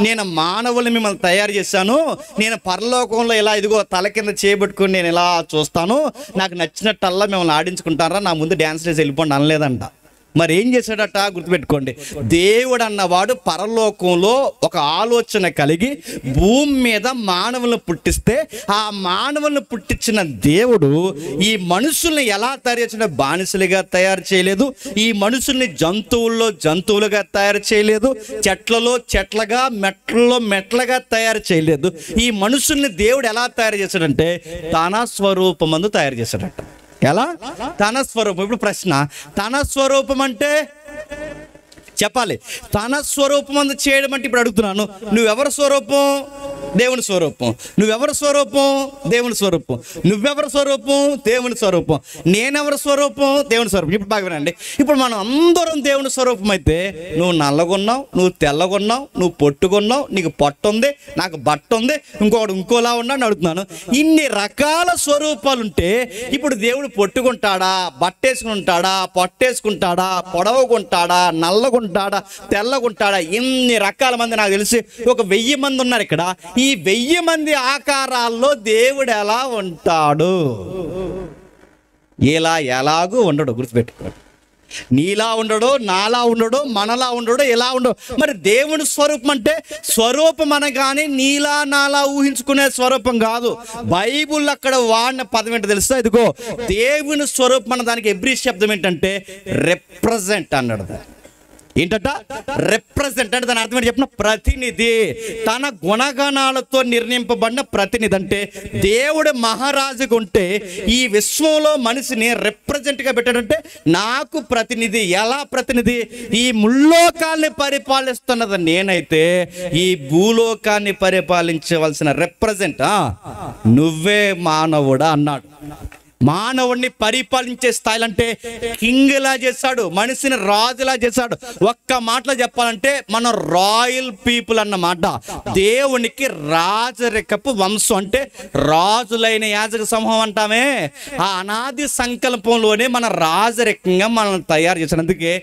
Speaker 2: నేను మానవుల్ని మిమ్మల్ని తయారు చేశాను, నేను పరలోకంలో ఇలా ఇదిగో తల కింద చేయబెట్టుకుని నేను ఇలా చూస్తాను, నాకు నచ్చినట్టల్లా మిమ్మల్ని ఆడించుకుంటారా, నా ముందు డ్యాన్స్ చేసి వెళ్ళిపోండి అనలేదంట. మరి ఏం చేశాడట? గుర్తుపెట్టుకోండి, దేవుడు అన్నవాడు పరలోకంలో ఒక ఆలోచన కలిగి భూమి మీద మానవులను పుట్టిస్తే ఆ మానవులను పుట్టించిన దేవుడు ఈ మనుషుల్ని ఎలా తయారు చేసిన? బానిసలుగా తయారు చేయలేదు. ఈ మనుషుల్ని జంతువుల్లో జంతువులుగా తయారు చేయలేదు. చెట్లలో చెట్లగా, మెట్లలో మెట్లగా తయారు చేయలేదు. ఈ మనుషుల్ని దేవుడు ఎలా తయారు చేశాడంటే తన స్వరూపమందు తయారు చేశాడట. ఎలా? తన స్వరూపం. ఇప్పుడు ప్రశ్న, తన స్వరూపం అంటే చెప్పాలి. తన స్వరూపం అందు చేయడం అంటే ఇప్పుడు అడుగుతున్నాను, నువ్వెవరి స్వరూపం? దేవుని స్వరూపం. నువ్వెవరి స్వరూపం? దేవుని స్వరూపం. నువ్వెవరి స్వరూపం? దేవుని స్వరూపం. నేనెవరి స్వరూపం? దేవుని స్వరూపం. ఇప్పుడు బాగా వినండి, ఇప్పుడు మనం అందరం దేవుని స్వరూపం అయితే నువ్వు నల్లగొన్నావు, నువ్వు తెల్లగొన్నావు, నువ్వు పొట్టుకున్నావు, నీకు పొట్ట ఉంది, నాకు బట్ట ఉంది, ఇంకొకటి ఇంకోలా ఉన్నాడు అడుగుతున్నాను. ఇన్ని రకాల స్వరూపాలుంటే ఇప్పుడు దేవుడు పొట్టుకుంటాడా, బట్టేసుకుంటాడా, పొట్టేసుకుంటాడా, పొడవుకుంటాడా, నల్లగుంటాడా, తెల్లగుంటాడా? ఇన్ని రకాల మంది, నాకు తెలిసి ఒక 1000 మంది ఉన్నారు ఇక్కడ. ఈ 1000 మంది ఆకారాల్లో దేవుడు ఎలా ఉంటాడు? ఇలా ఎలాగూ ఉండడు. గుర్తుపెట్టుకోండి, నీలా ఉండడు, నాలా ఉండడు, మనలా ఉండడు, ఎలా ఉండడు. మరి దేవుని స్వరూపం అంటే స్వరూపం అనగానే నీలా నాలా ఊహించుకునే స్వరూపం కాదు. బైబుల్ అక్కడ వాడిన పదం ఏంటో తెలుసా? ఇదిగో దేవుని స్వరూపం అన్న దానికి ఎబ్రీ శబ్దం ఏంటంటే రిప్రజెంట్ అన్నాడు. ఏంటట? రిప్రజెంట్ అంటే దాని అర్థం ఏంటి చెప్పిన? ప్రతినిధి. తన గుణగణాలతో నిర్ణయింపబడిన ప్రతినిధి. అంటే దేవుడు మహారాజుగా ఉంటే ఈ విశ్వంలో మనిషిని రిప్రజెంట్గా పెట్టాడంటే నాకు ప్రతినిధి. ఎలా ప్రతినిధి? ఈ ముల్లోకాల్ని పరిపాలిస్తున్నది నేనైతే ఈ భూలోకాన్ని పరిపాలించవలసిన రిప్రజెంట్ నువ్వే మానవుడా అన్నాడు. మానవుడిని పరిపాలించే స్థాయిలో అంటే కింగ్లా చేశాడు, మనిషిని రాజులా చేశాడు. ఒక్క మాటలో చెప్పాలంటే మనం రాయల్ పీపుల్ అన్నమాట. దేవునికి రాజరికపు వంశం అంటే రాజులైన యాజక సమూహం అంటామే. ఆ అనాది సంకల్పంలోనే మన రాజరికంగా మనల్ని తయారు చేశాడు. అందుకే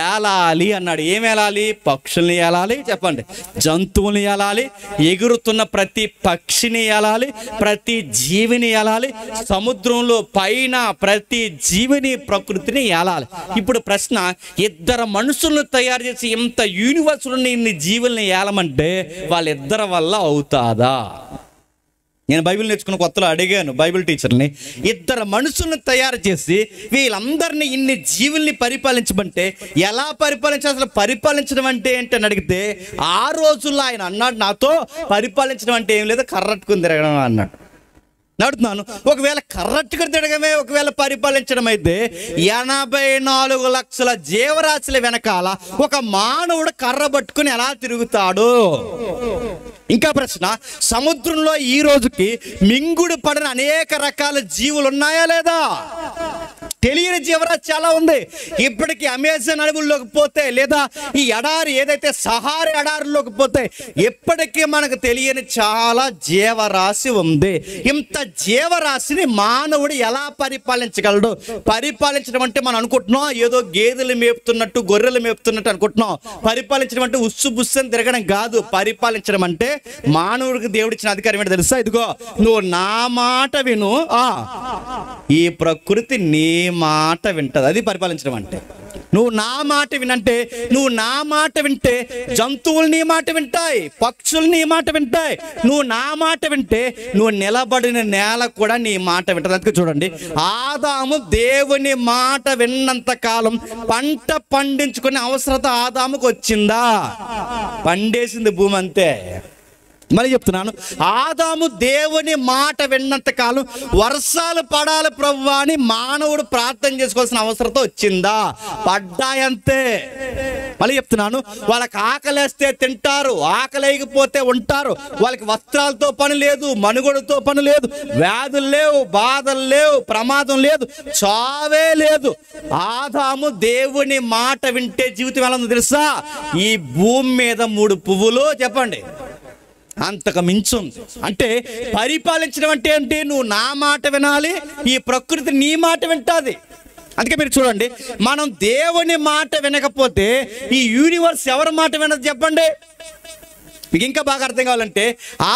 Speaker 2: ఏలాలి అన్నాడు. ఏం ఏలాలి? పక్షుల్ని ఏలాలి. చెప్పండి, జంతువుల్ని ఏలాలి, ఎగురుతున్న ప్రతి పక్షిని ఏలాలి, ప్రతి జీవిని ఏలాలి, సముద్రంలో పైన ప్రతి జీవిని ప్రకృతిని ఏలాలి. ఇప్పుడు ప్రశ్న, ఇద్దరు మనుషులను తయారు చేసి ఇంత యూనివర్స్ని ఇన్ని జీవుల్ని ఏలమంటే వాళ్ళిద్దరి వల్ల అవుతాదా? నేను బైబిల్ నేర్చుకున్న కొత్తలో అడిగాను బైబిల్ టీచర్ని, ఇద్దరు మనుషులను తయారు చేసి వీళ్ళందరినీ ఇన్ని జీవుల్ని పరిపాలించమంటే ఎలా పరిపాలించాలి? అసలు పరిపాలించడం అంటే ఏంటని అడిగితే ఆ రోజుల్లో ఆయన అన్నాడు నాతో, పరిపాలించడం అంటే ఏం లేదు, కర్రట్టుకుని తిరగడం అన్నాడు. నడుతున్నాను. ఒకవేళ కరెక్ట్గా తిరగమే ఒకవేళ పరిపాలించడం అయితే 84 లక్షల జీవరాశుల వెనకాల ఒక మానవుడు కర్ర పట్టుకుని ఎలా తిరుగుతాడు? ఇంకా ప్రశ్న, సముద్రంలో ఈ రోజుకి మింగుడు పడిన అనేక రకాల జీవులు ఉన్నాయా లేదా? తెలియని జీవరాశి చాలా ఉంది. ఇప్పటికీ అమెజాన్ అడవుల్లోకి పోతే లేదా ఈ ఎడారి ఏదైతే సహారా ఎడారిలోకి పోతే ఇప్పటికీ మనకు తెలియని చాలా జీవరాశి ఉంది. ఇంత జీవరాశిని మానవుడు ఎలా పరిపాలించగలడు? పరిపాలించడం అంటే మనం అనుకుంటున్నాం ఏదో గేదెలు మేపుతున్నట్టు, గొర్రెలు మేపుతున్నట్టు అనుకుంటున్నాం. పరిపాలించడం అంటే ఉస్సు బుస్సని తిరగడం కాదు. పరిపాలించడం అంటే మానవుడికి దేవుడిచ్చిన అధికారం ఏంటో తెలుసా? ఇదిగో నువ్వు నా మాట విను, ఈ ప్రకృతి నీ మాట వింటది. అది పరిపాలించడం అంటే. నువ్వు నా మాట వినంటే, నువ్వు నా మాట వింటే జంతువులు నీ మాట వింటాయి, పక్షులు నీ మాట వింటాయి. నువ్వు నా మాట వింటే నువ్వు నిలబడిన నేల కూడా నీ మాట వింటది. అందుకే చూడండి, ఆదాము దేవుని మాట విన్నంత కాలం పంట పండించుకునే అవసరత ఆదాముకు వచ్చిందా? పండేసింది భూమి అంతే. మళ్ళీ చెప్తున్నాను, ఆదాము దేవుని మాట విన్నంత కాలం వర్షాలు పడాలి ప్రభువా అని మానవుడు ప్రార్థన చేసుకోవాల్సిన అవసరత వచ్చిందా? పడ్డాయంతే. మళ్ళీ చెప్తున్నాను, వాళ్ళకి ఆకలేస్తే తింటారు, ఆకలేకపోతే ఉంటారు. వాళ్ళకి వస్త్రాలతో పని లేదు, మనుగడతో పని లేదు, వ్యాధులు లేవు, బాధలు లేవు, ప్రమాదం లేదు, చావే లేదు. ఆదాము దేవుని మాట వింటే జీవితం ఎలా ఉందో తెలుసా? ఈ భూమి మీద 3 పువ్వులు చెప్పండి అంతకు మించుంది. అంటే పరిపాలించడం అంటే ఏంటి? నువ్వు నా మాట వినాలి, ఈ ప్రకృతి నీ మాట వింటుంది. అందుకే మీరు చూడండి, మనం దేవుని మాట వినకపోతే ఈ యూనివర్స్ ఎవరి మాట వినదు చెప్పండి? మీకు ఇంకా బాగా అర్థం కావాలంటే,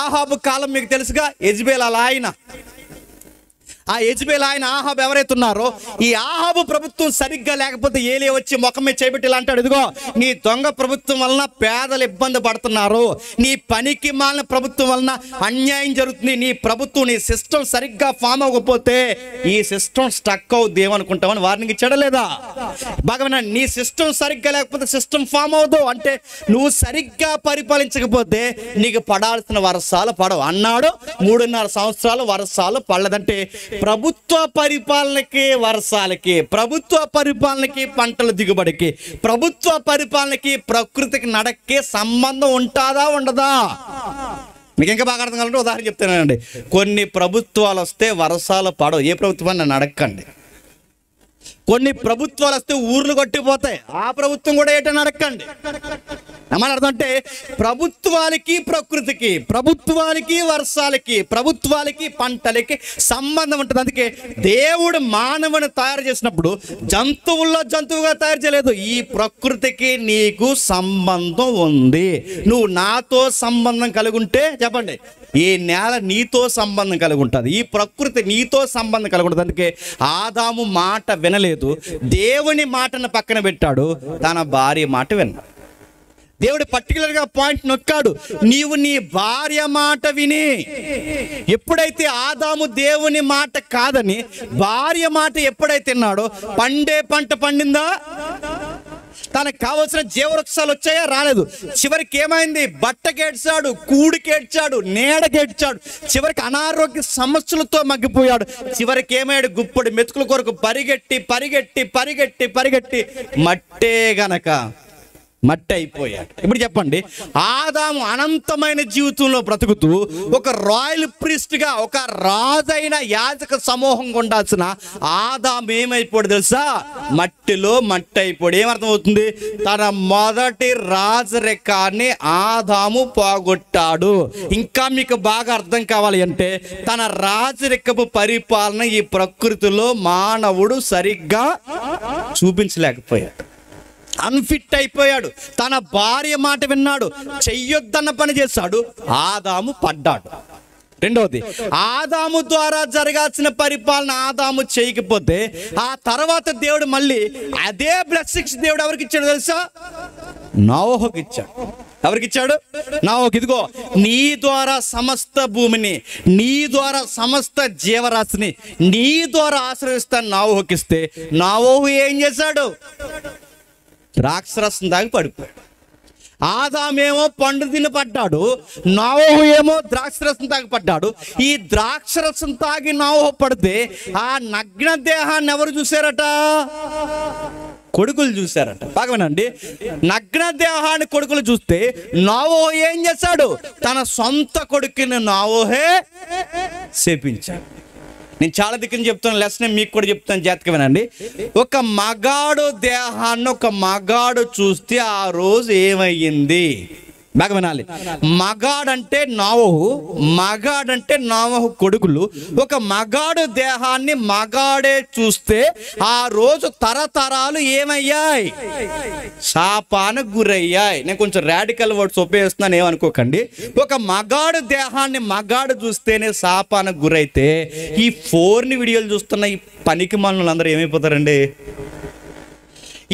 Speaker 2: ఆహాబు కాలం మీకు తెలుసుగా, యెజబెల్ అలా ఆయన, ఆ యెజబెల్ ఆయన ఆహాబు ఎవరైతే ఉన్నారో, ఈ ఆహాబు ప్రభుత్వం సరిగ్గా లేకపోతే ఏలే వచ్చి ముఖం మీద చేయబెట్టి ఇలా అంటాడు, ఇదిగో నీ దొంగ ప్రభుత్వం వలన పేదలు ఇబ్బంది పడుతున్నారు, నీ పనికి మాలిన ప్రభుత్వం వలన అన్యాయం జరుగుతుంది, నీ ప్రభుత్వం నీ సిస్టమ్ సరిగ్గా ఫామ్ అవ్వకపోతే ఈ సిస్టమ్ స్టక్ అవుద్ది ఏమనుకుంటామని వార్నింగ్ ఇచ్చాడా లేదా? బాగా నీ సిస్టమ్ సరిగ్గా లేకపోతే సిస్టమ్ ఫామ్ అవ్వదు. అంటే నువ్వు సరిగ్గా పరిపాలించకపోతే నీకు పడాల్సిన వర్షాలు పడవు అన్నాడు. 3.5 సంవత్సరాలు వర్షాలు పడలేదంటే ప్రభుత్వ పరిపాలనకి వర్షాలకి, ప్రభుత్వ పరిపాలనకి పంటల దిగుబడికి, ప్రభుత్వ పరిపాలనకి ప్రకృతికి నడక్కి సంబంధం ఉంటుందా ఉండదా? మీకు ఇంకా బాగా అర్థం కావాలంటే ఉదాహరణ చెప్తానండి. కొన్ని ప్రభుత్వాలు వస్తే వర్షాలు పడవు, ఏ ప్రభుత్వాన్ని నడక్కండి. కొన్ని ప్రభుత్వాలు వస్తే ఊర్లు కొట్టిపోతాయి, ఆ ప్రభుత్వం కూడా ఏంటని అడగండి. ఏమని అర్థం అంటే, ప్రభుత్వాలకి ప్రకృతికి, ప్రభుత్వాలకి వర్షాలకి, ప్రభుత్వాలకి పంటలకి సంబంధం ఉంటుంది. అందుకే దేవుడు మానవుని తయారు చేసినప్పుడు జంతువుల్లో జంతువుగా తయారు చేయలేదు. ఈ ప్రకృతికి నీకు సంబంధం ఉంది, నువ్వు నాతో సంబంధం కలిగి ఉంటే చెప్పండి, ఈ నేల నీతో సంబంధం కలిగి ఉంటుంది, ఈ ప్రకృతి నీతో సంబంధం కలిగి ఉంటుంది. అందుకే ఆదాము మాట వినలేదు, దేవుని మాటను పక్కన పెట్టాడు, తన భార్య మాట విన్నాడు. దేవుడు పర్టికులర్గా పాయింట్ నొక్కాడు, నీవు నీ భార్య మాట విని. ఎప్పుడైతే ఆదాము దేవుని మాట కాదని భార్య మాట ఎప్పుడైతే విన్నాడో, పండే పంట పండిందా? తనకు కావలసిన జీవవృక్షాలు వచ్చాయా? రాలేదు. చివరికి ఏమైంది? బట్టకేడ్చాడు, కూడికేడ్చాడు, నీడకేడ్చాడు, చివరికి అనారోగ్య సమస్యలతో మగ్గిపోయాడు. చివరికి ఏమయ్యాడు? గుప్పడి మెతుకుల కొరకు పరిగెట్టి పరిగెట్టి పరిగెట్టి పరిగెట్టి మట్టే గనక మట్టి అయిపోయాడు. ఇప్పుడు చెప్పండి, ఆదాము అనంతమైన జీవితంలో బ్రతుకుతూ ఒక రాయల్ ప్రీస్ట్గా, ఒక రాజైన యాజక సమూహం ఉండాల్సిన ఆదాము ఏమైపోయాడు తెలుసా? మట్టిలో మట్టి అయిపోయాడు. ఏమర్థం అవుతుంది? తన మొదటి రాజరికాన్ని ఆదాము పోగొట్టాడు. ఇంకా మీకు బాగా అర్థం కావాలి అంటే, తన రాజరికపు పరిపాలన ఈ ప్రకృతిలో మానవుడు సరిగ్గా చూపించలేకపోయాడు, అన్ఫిట్ అయిపోయాడు. తన భార్య మాట విన్నాడు, చెయ్యొద్దన్న పని చేశాడు, ఆదాము పడ్డాడు. రెండవది, ఆదాము ద్వారా జరగాల్సిన పరిపాలన ఆదాము చేయకపోతే ఆ తర్వాత దేవుడు మళ్ళీ అదే బ్లెస్సింగ్స్ దేవుడు ఎవరికి ఇచ్చాడు తెలుసా? నోవహుకి ఇచ్చాడు. ఎవరికి ఇచ్చాడు? నోవహుకి. ఇదిగో నీ ద్వారా సమస్త భూమిని, నీ ద్వారా సమస్త జీవరాశిని నీ ద్వారా ఆశ్రయిస్తాను నోవహుకి ఇస్తే, నోవహు ఏం చేశాడు? ద్రాక్షరసం దాగి పడిపోయాడు. ఆదామేమో పండు తిని పడ్డాడు, నోవహు ఏమో ద్రాక్షరసం తాగి పడ్డాడు. ఈ ద్రాక్షరసం తాగి నోవహు పడితే ఆ నగ్న దేహాన్ని ఎవరు చూశారట? కొడుకులు చూశారట. బాగా వినండి, నగ్న దేహాన్ని కొడుకులు చూస్తే నోవహు ఏం చేశాడు? తన సొంత కొడుకుని నోవహే శపించాడు. నేను చాలా దిక్కుని చెప్తాను, లెసన్ మీకు కూడా చెప్తాను, జాగ్రత్తగా వినండి. ఒక మగాడు దేహాన్ని ఒక మగాడు చూస్తే ఆ రోజు ఏమయ్యింది? బాగా వినాలి. మగాడంటే నోవహు, మగాడంటే నోవహు కొడుకులు. ఒక మగాడు దేహాన్ని మగాడే చూస్తే ఆ రోజు తరతరాలు ఏమయ్యాయి? శాపానికి గురయ్యాయి. నేను కొంచెం రాడికల్ వర్డ్స్ ఉపయోగిస్తున్నాను, ఏమనుకోకండి. ఒక మగాడు దేహాన్ని మగాడు చూస్తేనే శాపానికి గురైతే ఈ ఫోర్ని వీడియోలు చూస్తున్న ఈ పనికి మనలందరూ ఏమైపోతారండి?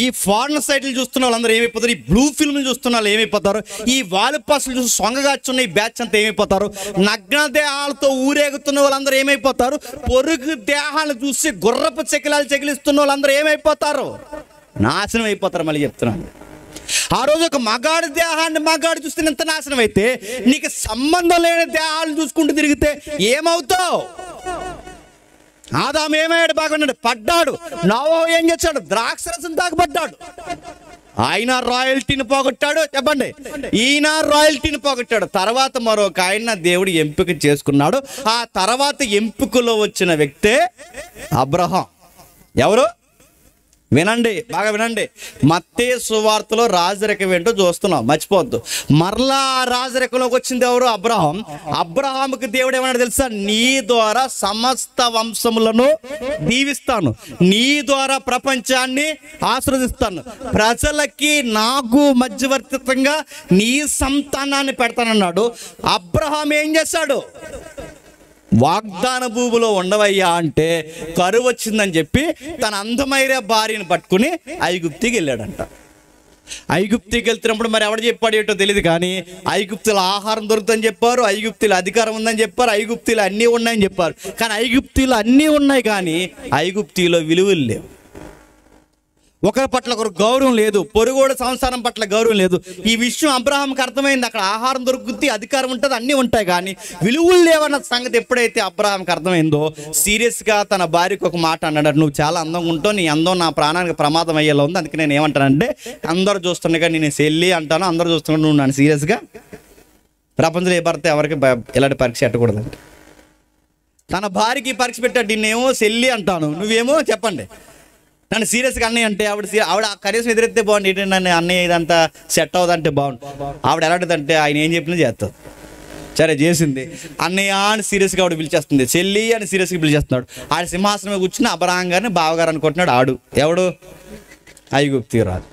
Speaker 2: ఈ ఫారెన్ సైట్లు చూస్తున్న వాళ్ళందరూ ఏమైపోతారు? ఈ బ్లూ ఫిల్మ్ చూస్తున్న వాళ్ళు ఏమైపోతారు? ఈ వాలుపాసులు చూసి సొంగగాచున్న ఈ బ్యాచ్ అంతా ఏమైపోతారు? నగ్న దేహాలతో ఊరేగుతున్న వాళ్ళందరూ ఏమైపోతారు? పొరుగు దేహాలు చూసి గుర్రపు చెకిలాలు చెకిలిస్తున్న వాళ్ళందరూ ఏమైపోతారు? నాశనం అయిపోతారు. మళ్ళీ చెప్తున్నాను, ఆ రోజు ఒక మగాడి దేహాన్ని మగాడు చూస్తే ఎంత నాశనం అయితే, నీకు సంబంధం లేని దేహాలను చూసుకుంటూ తిరిగితే ఏమవుతావు? ఆదాము ఏమయ్యాడు? బాగున్నాడు, పడ్డాడు. నోవహు ఏం చేశాడు? ద్రాక్షరసం తాగబడ్డాడు. ఆయన రాయల్టీని పోగొట్టాడు. చెప్పండి, ఈయన రాయల్టీని పోగొట్టాడు. తర్వాత మరొక ఆయన దేవుడు ఎంపిక చేసుకున్నాడు. ఆ తర్వాత ఎంపికలో వచ్చిన వ్యక్తే అబ్రహాం. ఎవరు? వినండి, బాగా వినండి. మత్తయి సువార్తలో రాజరికం ఏంటో చూస్తున్నాం, మర్చిపోవద్దు. మరలా రాజరికంలోకి వచ్చింది ఎవరు? అబ్రహాం. అబ్రహాముకి దేవుడు ఏమన్నాడు తెలుసా? నీ ద్వారా సమస్త వంశములను దీవిస్తాను, నీ ద్వారా ప్రపంచాన్ని ఆశీర్వదిస్తాను, ప్రజలకి నాకు మధ్యవర్తిత్వంగా నీ సంతానాన్ని పెడతానన్నాడు. అబ్రహాం ఏం చేశాడు? వాగ్దాన భూమిలో ఉండవయ్యా అంటే కరువు వచ్చిందని చెప్పి తన అందమైన భార్యను పట్టుకుని ఐగుప్తికి వెళ్ళాడంట. ఐగుప్తికి వెళ్తున్నప్పుడు మరి ఎవడు చెప్పాడు ఏంటో తెలియదు, కానీ ఐగుప్తుల ఆహారం దొరుకుతుందని చెప్పారు, ఐగుప్తుల అధికారం ఉందని చెప్పారు, ఐగుప్తులు అన్నీ ఉన్నాయని చెప్పారు. కానీ ఐగుప్తులు అన్నీ ఉన్నాయి, కానీ ఐగుప్తిలో విలువలు లేవు. ఒకరి పట్ల ఒకరు గౌరవం లేదు, పొరుగోడు సంసారం పట్ల గౌరవం లేదు. ఈ విషయం అబ్రహాంకి అర్థమైంది. అక్కడ ఆహారం దొరుకుతుంది, అధికారం ఉంటుంది, అన్నీ ఉంటాయి, కానీ విలువలు లేవన్న సంగతి ఎప్పుడైతే అబ్రహాంకి అర్థమైందో సీరియస్గా తన భార్యకు ఒక మాట అన్నాడు. నువ్వు చాలా అందంగా ఉంటావు, నీ అందం నా ప్రాణానికి ప్రమాదం అయ్యేలా ఉంది, అందుకే నేను ఏమంటానంటే అందరూ చూస్తుండగా నేను చెల్లి అంటాను, అందరూ చూస్తుండగా నువ్వు నన్ను సీరియస్గా. ప్రపంచంలో ఏ భర్త ఎవరికి ఇలాంటి పరీక్ష పెట్టకూడదండి. తన భార్యకి పరీక్ష పెట్టాడు. నేనేమో చెల్లి అంటాను, నువ్వేమో చెప్పండి నన్ను సీరియస్గా అన్నయ్య అంటే ఆవిడ కనీసం ఎదురెత్తే బాగుంది, ఏంటంటే నన్ను అన్నయ్య ఇదంతా సెట్ అవుదంటే బాగుంది. ఆవిడ ఎలాంటిదంటే ఆయన ఏం చెప్పినా చేస్తుంది. సరే చేసింది. అన్నయ్య అని సీరియస్గా ఆవిడ పిలిచేస్తుంది, చెల్లి అని సీరియస్గా పిలిచేస్తున్నాడు. ఆడ సింహాసనం కూర్చుని అబ్రహాం గారిని బావగారు అనుకుంటున్నాడు. ఆడు ఎవడు? ఐగుప్తు రాజు.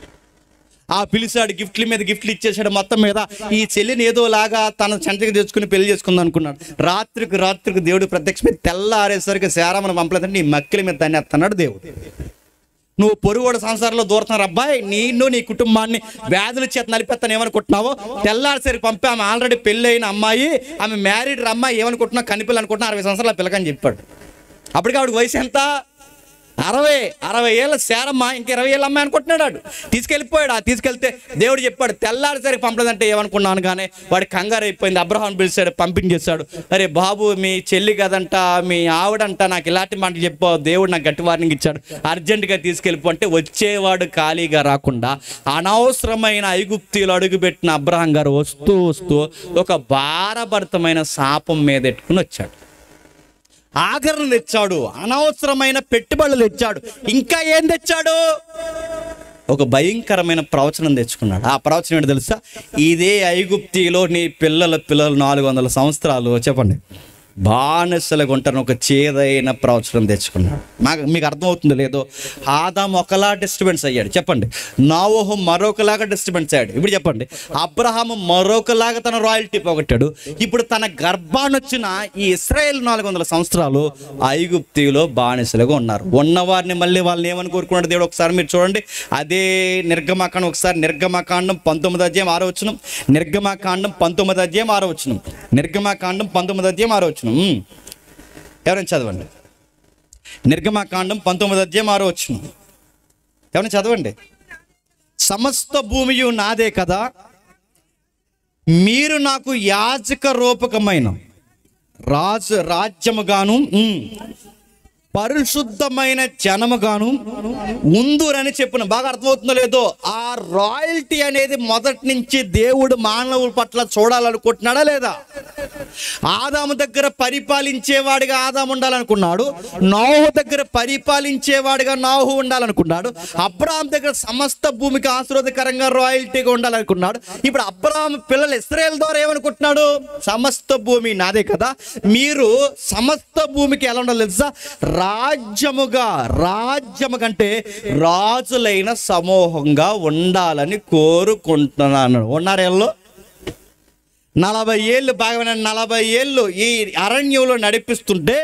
Speaker 2: ఆ పిలిచాడు, గిఫ్ట్ల మీద గిఫ్ట్లు ఇచ్చేసాడు. మొత్తం మీద ఈ చెల్లిని ఏదోలాగా తన చెంతకి తెచ్చుకుని పెళ్లి చేసుకుందాం అనుకున్నాడు. రాత్రికి దేవుడు ప్రత్యక్షమే తెల్లారేసరికి శారమ్మను పంపలేదంటే నీ మక్కిల మీద దాన్ని ఎత్తన్నాడు దేవుడు. నువ్వు పొరుగుడు సంసారంలో దూరుతున్నారు అబ్బాయి, నిన్ను నీ కుటుంబాన్ని వ్యాధుల చేత నలిపేస్తాను ఏమనుకుంటున్నావు? తెల్లారిసరికి పంపి ఆమె ఆల్రెడీ పెళ్ళి అయిన అమ్మాయి, ఆమె మ్యారీడ్ అమ్మాయి, ఏమనుకుంటున్నావు? కనిపిల్లి అనుకుంటున్నా, 60 సంవత్సరాల పిల్లకని చెప్పాడు. అప్పటికి ఆవిడకి వయసు ఎంత? 60 ఏళ్ళ శారమ్మ, ఇంక 20 ఏళ్ళ అమ్మాయి అనుకుంటున్నాడు. వాడు తీసుకెళ్ళిపోయాడు. ఆ తీసుకెళ్తే దేవుడు చెప్పాడు తెల్లారిసరికి పంపలేదంటే ఏమనుకున్నాను, కానీ వాడి కంగారు అయిపోయింది. అబ్రహాం పిలిచాడు, పంపించేశాడు. అరే బాబు, మీ చెల్లి కదంట, మీ ఆవిడంట, నాకు ఇలాంటి మాట చెప్పావు, దేవుడు నాకు గట్టి వార్నింగ్ ఇచ్చాడు, అర్జెంటుగా తీసుకెళ్ళిపో అంటే వచ్చేవాడు ఖాళీగా రాకుండా అనవసరమైన ఐగుప్తీలు అడుగుపెట్టిన అబ్రహాం గారు వస్తూ ఒక భారభరితమైన శాపం మీద ఎట్టుకుని వచ్చాడు. ఆగరణ తెచ్చాడు, అనవసరమైన పెట్టుబడులు తెచ్చాడు, ఇంకా ఏం తెచ్చాడు? ఒక భయంకరమైన ప్రవచనం తెచ్చుకున్నాడు. ఆ ప్రవచనం ఏంటో తెలుసా? ఇదే ఐగుప్తిలో నీ పిల్లలు 400 సంవత్సరాలు చెప్పండి బానిసలుగా ఉంటారని ఒక చేదైన ప్రవచనం తెచ్చుకున్నాడు. మీకు అర్థమవుతుందో లేదో, ఆదాము ఒకలా డిస్టర్బెన్స్ అయ్యాడు చెప్పండి, నోవహు మరొకలాగా డిస్టర్బెన్స్ అయ్యాడు. ఇప్పుడు చెప్పండి, అబ్రహాము మరొకలాగా తన రాయల్టీ పోగొట్టాడు. ఇప్పుడు తన గర్భాన్ని వచ్చిన ఈ ఇశ్రాయేల్ 400 సంవత్సరాలు ఐగుప్తిలో బానిసలుగా ఉన్నారు. ఉన్నవారిని మళ్ళీ వాళ్ళని ఏమని కోరుకున్నాడు దేవుడు? ఒకసారి మీరు చూడండి, అదే నిర్గమకాండం, ఒకసారి నిర్గమకాండం 19వ అధ్యాయం 6వ వచనం, నిర్గమకాండం 19వ అధ్యాయం 6వ వచనం, నిర్గమకాండం 19వ అధ్యాయం 6వ వచనం. ఎవరైనా చదవండి. నిర్గమకాండం 19వ అధ్యాయం 6వ వచనం ఎవరైనా చదవండి. సమస్త భూమియు నాదే కదా, మీరు నాకు యాజక రూపకమైన రాజ్యముగాను పరిశుద్ధమైన జనముగాను ఉందురని చెప్పిన. బాగా అర్థమవుతుందో లేదో, ఆ రాయల్టీ అనేది మొదటి నుంచి దేవుడు మానవుల పట్ల చూడాలనుకుంటున్నాడా లేదా? ఆదాము దగ్గర పరిపాలించేవాడిగా ఆదాము ఉండాలనుకున్నాడు, నోహు దగ్గర పరిపాలించేవాడిగా నోహు ఉండాలనుకున్నాడు, అబ్రహాం దగ్గర సమస్త భూమికి ఆశీర్వాదకరంగా రాయల్టీగా ఉండాలనుకున్నాడు. ఇప్పుడు అబ్రహాం పిల్లలు ఇశ్రాయేల్ ద్వారా ఏమనుకుంటున్నాడు? సమస్త భూమి నాదే కదా, మీరు సమస్త భూమికి ఎలా ఉండాలి తెలుసా? రాజ్యము కంటే రాజులైన సమూహంగా ఉండాలని కోరుకుంటున్నాను. ఉన్నారేళ్ళు 40 ఏళ్ళు, బాగా 40 ఏళ్ళు ఈ అరణ్యంలో నడిపిస్తుంటే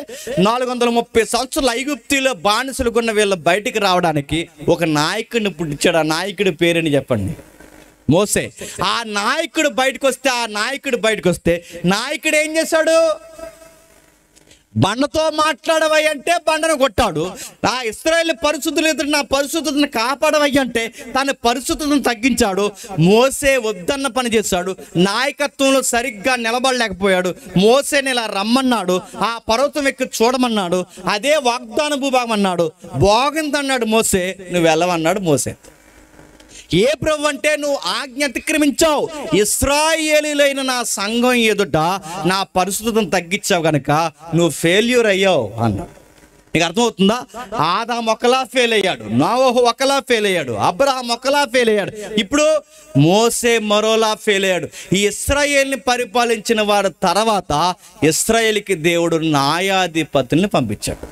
Speaker 2: 430 సంవత్సరాలు ఐగుప్తిలో బానిసలుకున్న వీళ్ళు బయటికి రావడానికి ఒక నాయకుడిని పుట్టించాడు. ఆ నాయకుడి పేరుని చెప్పండి, మోసే. ఆ నాయకుడు బయటకు వస్తే నాయకుడు ఏం చేశాడు? బండతో మాట్లాడవై అంటే బండను కొట్టాడు. నా ఇశ్రాయేలు పరిశుద్ధులు ఎదురు నా పరిశుద్ధతను కాపాడవై అంటే తన పరిశుద్ధతను తగ్గించాడు. మోసే వద్దన్న పని చేశాడు. నాయకత్వంలో సరిగ్గా నిలబడలేకపోయాడు. మోసేని ఇలా రమ్మన్నాడు, ఆ పర్వతం ఎక్కి చూడమన్నాడు, అదే వాగ్దాన భూభాగం అన్నాడు. బాగుందన్నాడు మోసే, నువ్వు వెళ్ళవన్నాడు మోసే. ఏ ప్రభు అంటే నువ్వు ఆజ్ఞ అతిక్రమించావు, ఇశ్రాయేలీలైన నా సంఘం ఎదుట నా పరిశుద్ధతను తగ్గించావు కనుక నువ్వు ఫెయిల్యూర్ అయ్యావు అన్నాడు. నీకు అర్థమవుతుందా? ఆదాము ఒకలా ఫెయిల్ అయ్యాడు, నోవహు ఒకలా ఫెయిల్ అయ్యాడు, అబ్రహాం ఒకలా ఫెయిల్ అయ్యాడు, ఇప్పుడు మోసే మరోలా ఫెయిల్ అయ్యాడు. ఈ ఇశ్రాయేల్ని పరిపాలించిన వారి తర్వాత ఇశ్రాయేలుకి దేవుడు న్యాయాధిపతుల్ని పంపించాడు.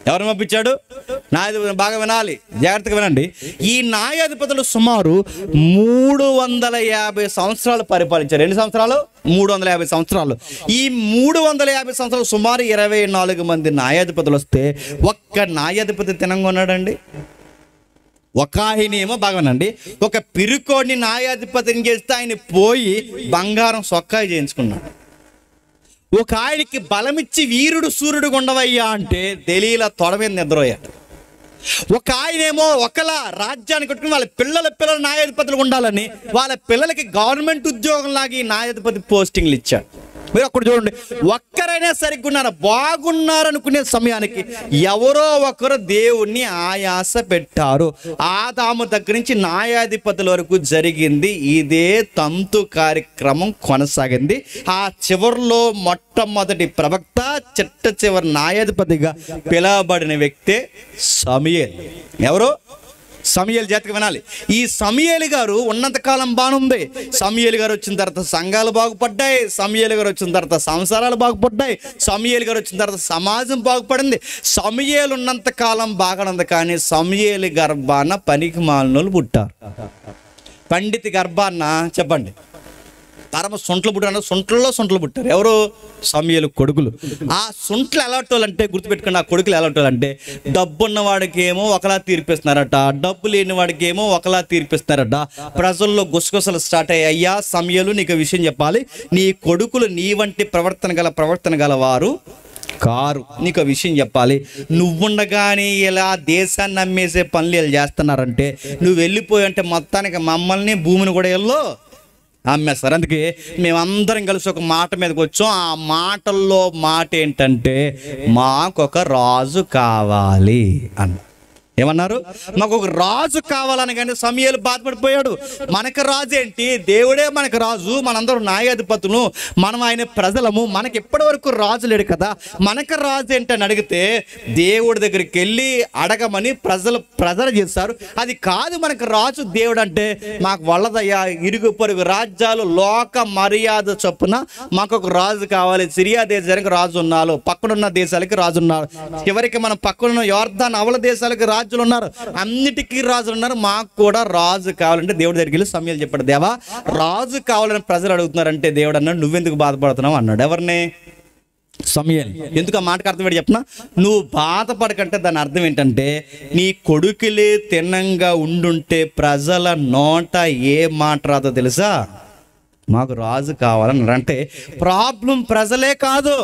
Speaker 2: ఎవరు పంపించాడు? న్యాయాధిపతులు. బాగా వినాలి, జాగ్రత్తగా వినండి. ఈ న్యాయాధిపతులు సుమారు 350 సంవత్సరాలు పరిపాలించారు. ఎన్ని సంవత్సరాలు? 350 సంవత్సరాలు. ఈ 350 సంవత్సరాలు సుమారు 24 మంది న్యాయాధిపతులు వస్తే ఒక్క న్యాయాధిపతి తినంగా ఉన్నాడండి. ఒక ఆయనేమో బాగానండి, ఒక పిరుకోడిని న్యాయాధిపతిని చేస్తే ఆయన పోయి బంగారం సొక్కాయి చేయించుకున్నాడు. ఒక ఆయనకి బలమిచ్చి వీరుడు సూర్యుడు ఉండవయ్యా అంటే దెలీలా తొడ మీద నిద్రపోయాడు. ఒక ఆయనేమో ఒకలా రాజ్యాన్ని కట్టుకుని వాళ్ళ పిల్లల న్యాయాధిపతులు ఉండాలని వాళ్ళ పిల్లలకి గవర్నమెంట్ ఉద్యోగం లాగా ఈ న్యాయాధిపతి పోస్టింగ్లు ఇచ్చాడు. మీరు అక్కడ చూడండి, ఒక్కరైనా సరిగ్గా ఉన్నారా? బాగున్నారనుకునే సమయానికి ఎవరో ఒకరు దేవుణ్ణి ఆయాస పెట్టారు. ఆదాము దగ్గర నుంచి న్యాయాధిపతుల వరకు జరిగింది ఇదే తంతు కార్యక్రమం కొనసాగింది. ఆ చివరిలో మొట్టమొదటి ప్రవక్త, చిట్ట చివరి న్యాయాధిపతిగా పిలువబడిన వ్యక్తే సమూయేలు. ఎవరు? సమూయేలు. జాతికి వినాలి. ఈ సమూయేలు గారు ఉన్నంతకాలం బాగుంది. సమూయేలు గారు వచ్చిన తర్వాత సంఘాలు బాగుపడ్డాయి. సమూయేలు గారు వచ్చిన తర్వాత సంసారాలు బాగుపడ్డాయి. సమూయేలు గారు వచ్చిన తర్వాత సమాజం బాగుపడింది. సమూయేలు ఉన్నంతకాలం బాగానుంది. కానీ సమూయేలు గర్భాన పనికి మాలినోళ్ళు పుట్టారు. పండితి గర్భాన్న చెప్పండి, పరమ సొంట్లు పుట్టారు. సొంట్లో పుట్టారు. ఎవరు? సమూయేలు కొడుకులు. ఆ సొంట్లు ఎలాంటి అంటే గుర్తుపెట్టుకుని, ఆ కొడుకులు ఎలాంటి అంటే డబ్బున్న వాడికి ఏమో ఒకలా తీర్పిస్తున్నారట, డబ్బు లేని వాడికి ఏమో ఒకలా తీర్పిస్తున్నారట. ప్రజల్లో గుసగుసలు స్టార్ట్ అయ్యాయి. అయ్యా సమూయేలు, నీకు విషయం చెప్పాలి, నీ కొడుకులు నీ వంటి ప్రవర్తన గల వారు కారు. నీకు విషయం చెప్పాలి, నువ్వుండగానే ఇలా దేశాన్ని అమ్మేసే పనులు వీళ్ళు చేస్తున్నారంటే నువ్వు వెళ్ళిపోయి అంటే మొత్తానికి మమ్మల్ని భూమిని కూడా వెళ్ళో అమ్మేస్తారు. అందుకే మేమందరం కలిసి ఒక మాట మీదకి వచ్చాం. ఆ మాటల్లో మాట ఏంటంటే మాకొక రాజు కావాలి అన్న. ఏమన్నారు? మాకు ఒక రాజు కావాలని. కానీ సమూయేలు బాధపడిపోయాడు. మనకు రాజు ఏంటి? దేవుడే మనకు రాజు, మనందరం న్యాయాధిపతులు, మనం ఆయన ప్రజలము, మనకి ఇప్పటి వరకు రాజు లేడు కదా, మనకు రాజు ఏంటని అడిగితే దేవుడి దగ్గరికి వెళ్ళి అడగమని ప్రజలు చేస్తారు. అది కాదు మనకు రాజు దేవుడు అంటే, మాకు వల్లదయ్యా, ఇరుగు పొరుగు రాజ్యాలు లోక మర్యాద చొప్పున మాకు ఒక రాజు కావాలి. సిరియా దేశానికి రాజు ఉన్నారు, పక్కనున్న దేశాలకి రాజు ఉన్నారు, చివరికి మనం పక్కనున్న యోర్దాన్ అవల దేశాలకి రాజులు ఉన్నారు, అన్నిటికీ రాజులు ఉన్నారు, మాకు కూడా రాజు కావాలంటే దేవుడి దగ్గరికి వెళ్ళి సమూయేలు చెప్పాడు, దేవా రాజు కావాలని ప్రజలు అడుగుతున్నారంటే దేవుడు అన్నాడు, నువ్వెందుకు బాధపడుతున్నావు అన్నాడు. ఎవరిని? సమూయేలు. ఎందుకు ఆ మాటకు అర్థం ఏంటి చెప్పనా? నువ్వు బాధపడకంటే దాని అర్థం ఏంటంటే నీ కొడుకులే తిన్నంగా ఉండుంటే ప్రజల నోట ఏ మాట రాదో తెలుసా? మాకు రాజు కావాలన్నారు. అంటే ప్రాబ్లం ప్రజలే కాదు,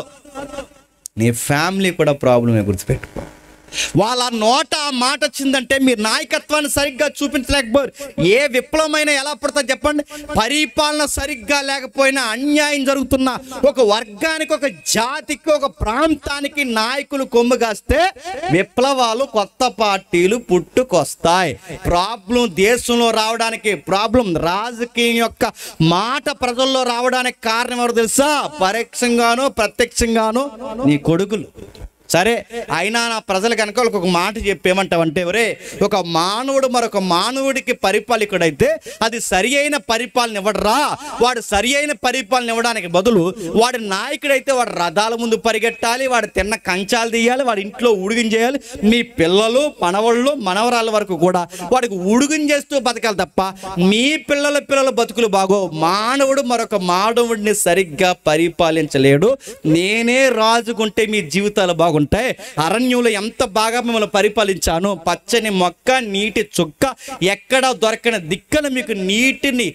Speaker 2: నీ ఫ్యామిలీ కూడా ప్రాబ్లమే. గుర్తుపెట్టుకో. వాళ్ళ నోట ఆ మాట వచ్చిందంటే మీరు నాయకత్వాన్ని సరిగ్గా చూపించలేకపోయారు. ఏ విప్లవమైనా ఎలా పడుతుంది చెప్పండి? పరిపాలన సరిగ్గా లేకపోయినా, అన్యాయం జరుగుతున్న ఒక వర్గానికి, ఒక జాతికి, ఒక ప్రాంతానికి నాయకులు కొమ్ము కాస్తే విప్లవాలు, కొత్త పార్టీలు పుట్టుకొస్తాయి. ప్రాబ్లం దేశంలో రావడానికి, ప్రాబ్లం రాజకీయం యొక్క మాట ప్రజల్లో రావడానికి కారణం ఎవరు తెలుసా? పరోక్షంగానో ప్రత్యక్షంగానో నీ కొడుకులు. సరే, అయినా నా ప్రజలు కనుక వాళ్ళకి ఒక మాట చెప్పేమంటావంటే, ఒరే ఒక మానవుడు మరొక మానవుడికి పరిపాలకుడైతే అది సరి అయిన పరిపాలన ఇవ్వడరా. వాడు సరి అయిన పరిపాలన ఇవ్వడానికి బదులు వాడి నాయకుడైతే వాడు రథాల ముందు పరిగెట్టాలి, వాడు తిన్న కంచాలు తీయాలి, వాడి ఇంట్లో ఉడుగుని చేయాలి. మీ పిల్లలు, మనవళ్ళు, మనవరాల వరకు కూడా వాడికి ఉడుగుని చేస్తూ బతకాలి తప్ప మీ పిల్లల బతుకులు బాగో. మానవుడు మరొక మానవుడిని సరిగ్గా పరిపాలించలేడు. నేనే రాజుకుంటే మీ జీవితాలు బాగుంటాయి. బాగుంటాయి, అరణ్యంలో ఎంత బాగా మిమ్మల్ని పరిపాలించాను, పచ్చని మొక్క నీటి చుక్క ఎక్కడ దొరకని దిక్కన మీకు నీటిని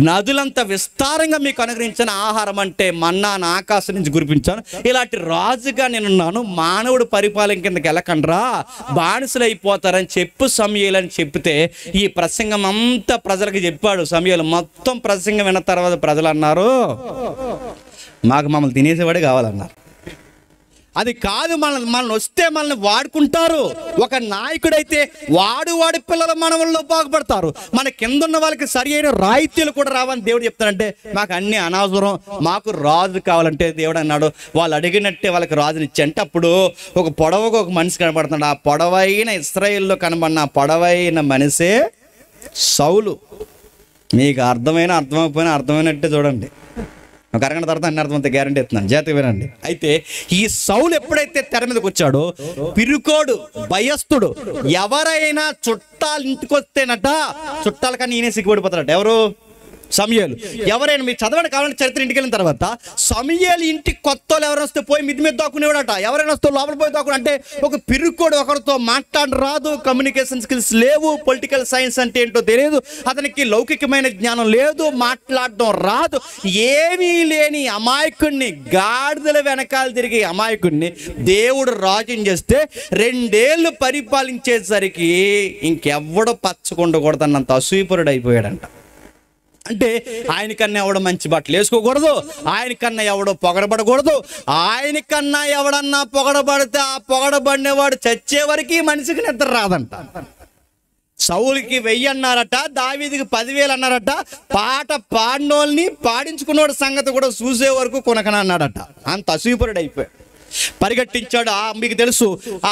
Speaker 2: నదులంత విస్తారంగా మీకు అనుగ్రహించిన ఆహారం అంటే మన్నాను ఆకాశం నుంచి కురిపించాను, ఇలాంటి రాజుగా నేనున్నాను, మానవుడు పరిపాలన కిందకి వెళ్ళకండ్రా బానిసలు అయిపోతారని చెప్పు సమూయేలు అని చెప్తే ఈ ప్రసంగం అంతా ప్రజలకు చెప్పాడు సమూయేలు. మొత్తం ప్రసంగం విన్న తర్వాత ప్రజలు అన్నారు, మాకు మమ్మల్ని తినేసేవాడే కావాలన్నారు. అది కాదు, మనల్ని వస్తే మనల్ని వాడుకుంటారు. ఒక నాయకుడైతే వాడి పిల్లల మనవల్లో బాగుపడతారు. మన కింద ఉన్న వాళ్ళకి సరి అయిన రాయితీలు కూడా రావని దేవుడు చెప్తాడంటే మాకు అన్ని అనవసరం, మాకు రాజు కావాలంటే దేవుడు అన్నాడు వాళ్ళు అడిగినట్టే వాళ్ళకి రాజుని ఇచ్చి. అంటే అప్పుడు ఒక పొడవుగా ఒక మనిషి కనబడుతున్నాడు. ఆ పొడవైన ఇశ్రాయేలులో కనబడిన పొడవైన మనిషే సౌలు. మీకు అర్థమైపోయినా అర్థమైనట్టే చూడండి. ఒక అరగంట తర్వాత అన్ని అర్థమంతా గ్యారంటీ ఇస్తున్నాను, జాగ్రత్తగా వినండి. అయితే ఈ సౌలు ఎప్పుడైతే తెర మీదకి వచ్చాడో పిరుకోడు, భయస్థుడు, ఎవరైనా చుట్టాలు ఇంటికి వస్తేనట చుట్టాల కానీ ఈయనే సిగ్గుపడిపోతాడట. ఎవరు? సమూయేలు. ఎవరైనా మీరు చదవండి కావాలంటే చరిత్ర. ఇంటికి వెళ్ళిన తర్వాత సమూయేలు ఇంటికి కొత్త వాళ్ళు ఎవరైనా వస్తే పోయి మిద్ది మీద దాక్కునేవాడట. ఎవరైనా వస్తే లోపల పోయి దాక్కుని అంటే ఒక పిరుకోడు, ఒకరితో మాట్లాడ రాదు, కమ్యూనికేషన్ స్కిల్స్ లేవు, పొలిటికల్ సైన్స్ అంటే ఏంటో తెలియదు, అతనికి లౌకికమైన జ్ఞానం లేదు, మాట్లాడడం రాదు, ఏమీ లేని అమాయకుడిని, గాడిదల వెనకాల తిరిగి అమాయకుడిని దేవుడు రాజుని చేస్తే 2 ఏళ్ళు పరిపాలించేసరికి ఇంకెవ్వడో పచ్చకుండకూడదన్నంత అసూయపరుడు అయిపోయాడంట. అంటే ఆయనకన్నా ఎవడో మంచి బట్టలు వేసుకోకూడదు, ఆయనకన్నా ఎవడో పొగడబడకూడదు, ఆయనకన్నా ఎవడన్నా పొగడబడితే ఆ పొగడబడినవాడు చచ్చే వరకు మనిషికి నిద్ర రాదంట. సౌలుకి 1000 అన్నారట, దావీదుకి 10,000 అన్నారట. పాట పాడినోళ్ళని పాడించుకున్నోడు సంగతి కూడా చూసే వరకు కొనకనన్నాడట. అంత అసూయపరుడు అయిపోయాడు. పరిగెట్టించాడు. మీకు తెలుసు ఆ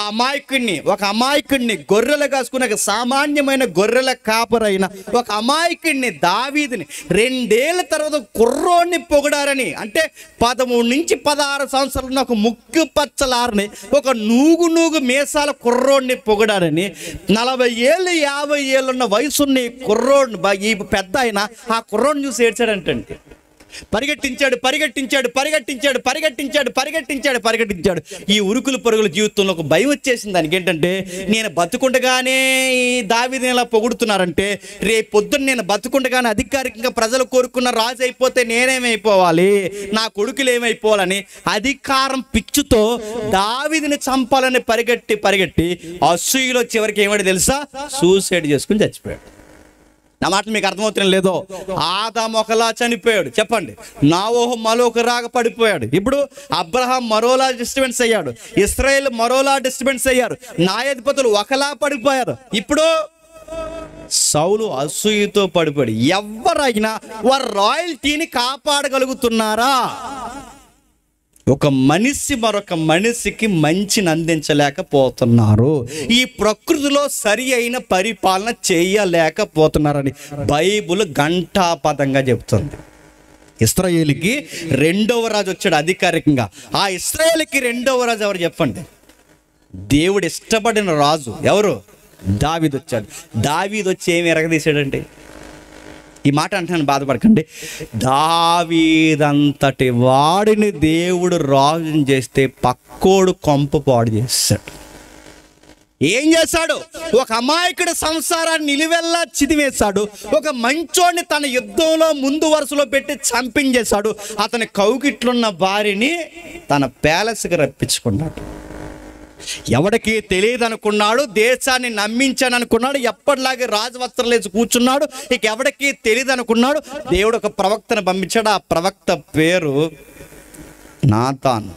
Speaker 2: అమాయకుడిని గొర్రెలు కాసుకున్న సామాన్యమైన గొర్రెల కాపరైన ఒక అమాయకుడిని దావీదుని 2 ఏళ్ల తర్వాత కుర్రోడిని పొగిడారని. అంటే 13 నుంచి 16 సంవత్సరాలు ఒక ముక్కు పచ్చలారని ఒక నూగు మీసాల కుర్రోడిని పొగిడారని 40 ఏళ్ళు 50 ఏళ్ళున్న వయసున్న కుర్రోడిని ఈ పెద్ద ఆయన ఆ కుర్రోడిని చూసి ఏడ్చాడంటండి. పరిగెట్టించాడు. ఈ ఉరుకులు పరుగుల జీవితంలో ఒక భయం వచ్చేసింది దానికి. ఏంటంటే నేను బతుకుండగానే దావీదుని ఇలా పొగుడుతున్నారంటే రేపు పొద్దున్న నేను బతుకుండగానే అధికారికంగా ప్రజలు కోరుకున్న రాజు అయిపోతే నేనేమైపోవాలి, నా కొడుకులు ఏమైపోవాలని అధికారం పిచ్చుతో దావీదుని చంపాలని పరిగెట్టి అసూయలో చివరికి ఏమని తెలుసా, సూసైడ్ చేసుకుని చచ్చిపోయాడు. నా మాటలు మీకు అర్థమవుతున్నా లేదో? ఆదాము ఒకలా చనిపోయాడు చెప్పండి, నోవహు మరొకలాగా పడిపోయాడు, ఇప్పుడు అబ్రహాం మరోలా డిస్టర్బెన్స్ అయ్యాడు, ఇశ్రాయేల్ మరోలా డిస్టర్బెన్స్ అయ్యారు, న్యాయాధిపతులు ఒకలా పడిపోయారు, ఇప్పుడు సౌలు అసూయతో పడిపోయాడు. ఎవరైనా వారి రాయల్టీని కాపాడగలుగుతున్నారా? ఒక మనిషి మరొక మనిషికి మంచిని అందించలేకపోతున్నారు. ఈ ప్రకృతిలో సరి అయిన పరిపాలన చేయలేకపోతున్నారని బైబుల్ ఘంటాపథంగా చెబుతుంది. ఇశ్రాయేలుకి 2వ రాజు వచ్చాడు అధికారికంగా. ఆ ఇశ్రాయేలుకి 2వ రాజు ఎవరు చెప్పండి? దేవుడు ఇష్టపడిన రాజు ఎవరు? దావీదు వచ్చాడు. దావీదు వచ్చి ఏమి ఎరగదీశాడంటే, ఈ మాట అంటాను బాధపడకండి, దావీదంతటి వాడిని దేవుడు రాజుని చేస్తే పక్కోడు కొంప పాడు చేస్తాడు. ఏం చేశాడు? ఒక అమాయకుడి సంసారాన్ని నిలువెల్లా చిదివేశాడు. ఒక మంచోడిని తన యుద్ధంలో ముందు వరుసలో పెట్టి చంపించేశాడు. అతని కౌగిట్లున్న భార్యని తన ప్యాలెస్కి రప్పించుకున్నాడు. ఎవడికి తెలియదు అనుకున్నాడు, దేశాన్ని నమ్మించాను అనుకున్నాడు, ఎప్పటిలాగే రాజవస్త్రాలు వేసి కూర్చున్నాడు, ఇక ఎవడికి తెలియదు అనుకున్నాడు. దేవుడు ఒక ప్రవక్తను పంపించాడు. ఆ ప్రవక్త పేరు నాతాను.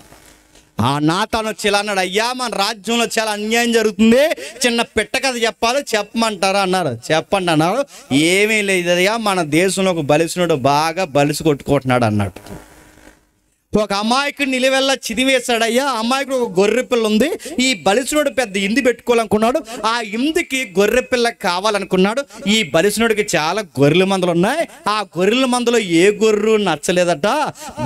Speaker 2: ఆ నాతాను వచ్చి ఇలా అన్నాడు, అయ్యా మన రాజ్యంలో చాలా అన్యాయం జరుగుతుంది, చిన్న పెట్ట కథ చెప్పాలి, చెప్పమంటారా అన్నారు. చెప్పండి అన్నారు. ఏమీ లేదయ్యా, మన దేశంలో ఒక బలిసినోడు బాగా బలిసి కొట్టుకుంటున్నాడు అన్నాడు. ఒక అమాయకుడు నిలువెల్లా చిదివేశాడయ్యా. అమాయకుడు ఒక గొర్రె పిల్ల ఉంది, ఈ బలిసినోడు పెద్ద ఇంది పెట్టుకోవాలనుకున్నాడు, ఆ ఇందికి గొర్రె పిల్ల కావాలనుకున్నాడు. ఈ బలిసినోడికి చాలా గొర్రెల మందలు ఉన్నాయి, ఆ గొర్రెల మందలో ఏ గొర్రె నచ్చలేదట.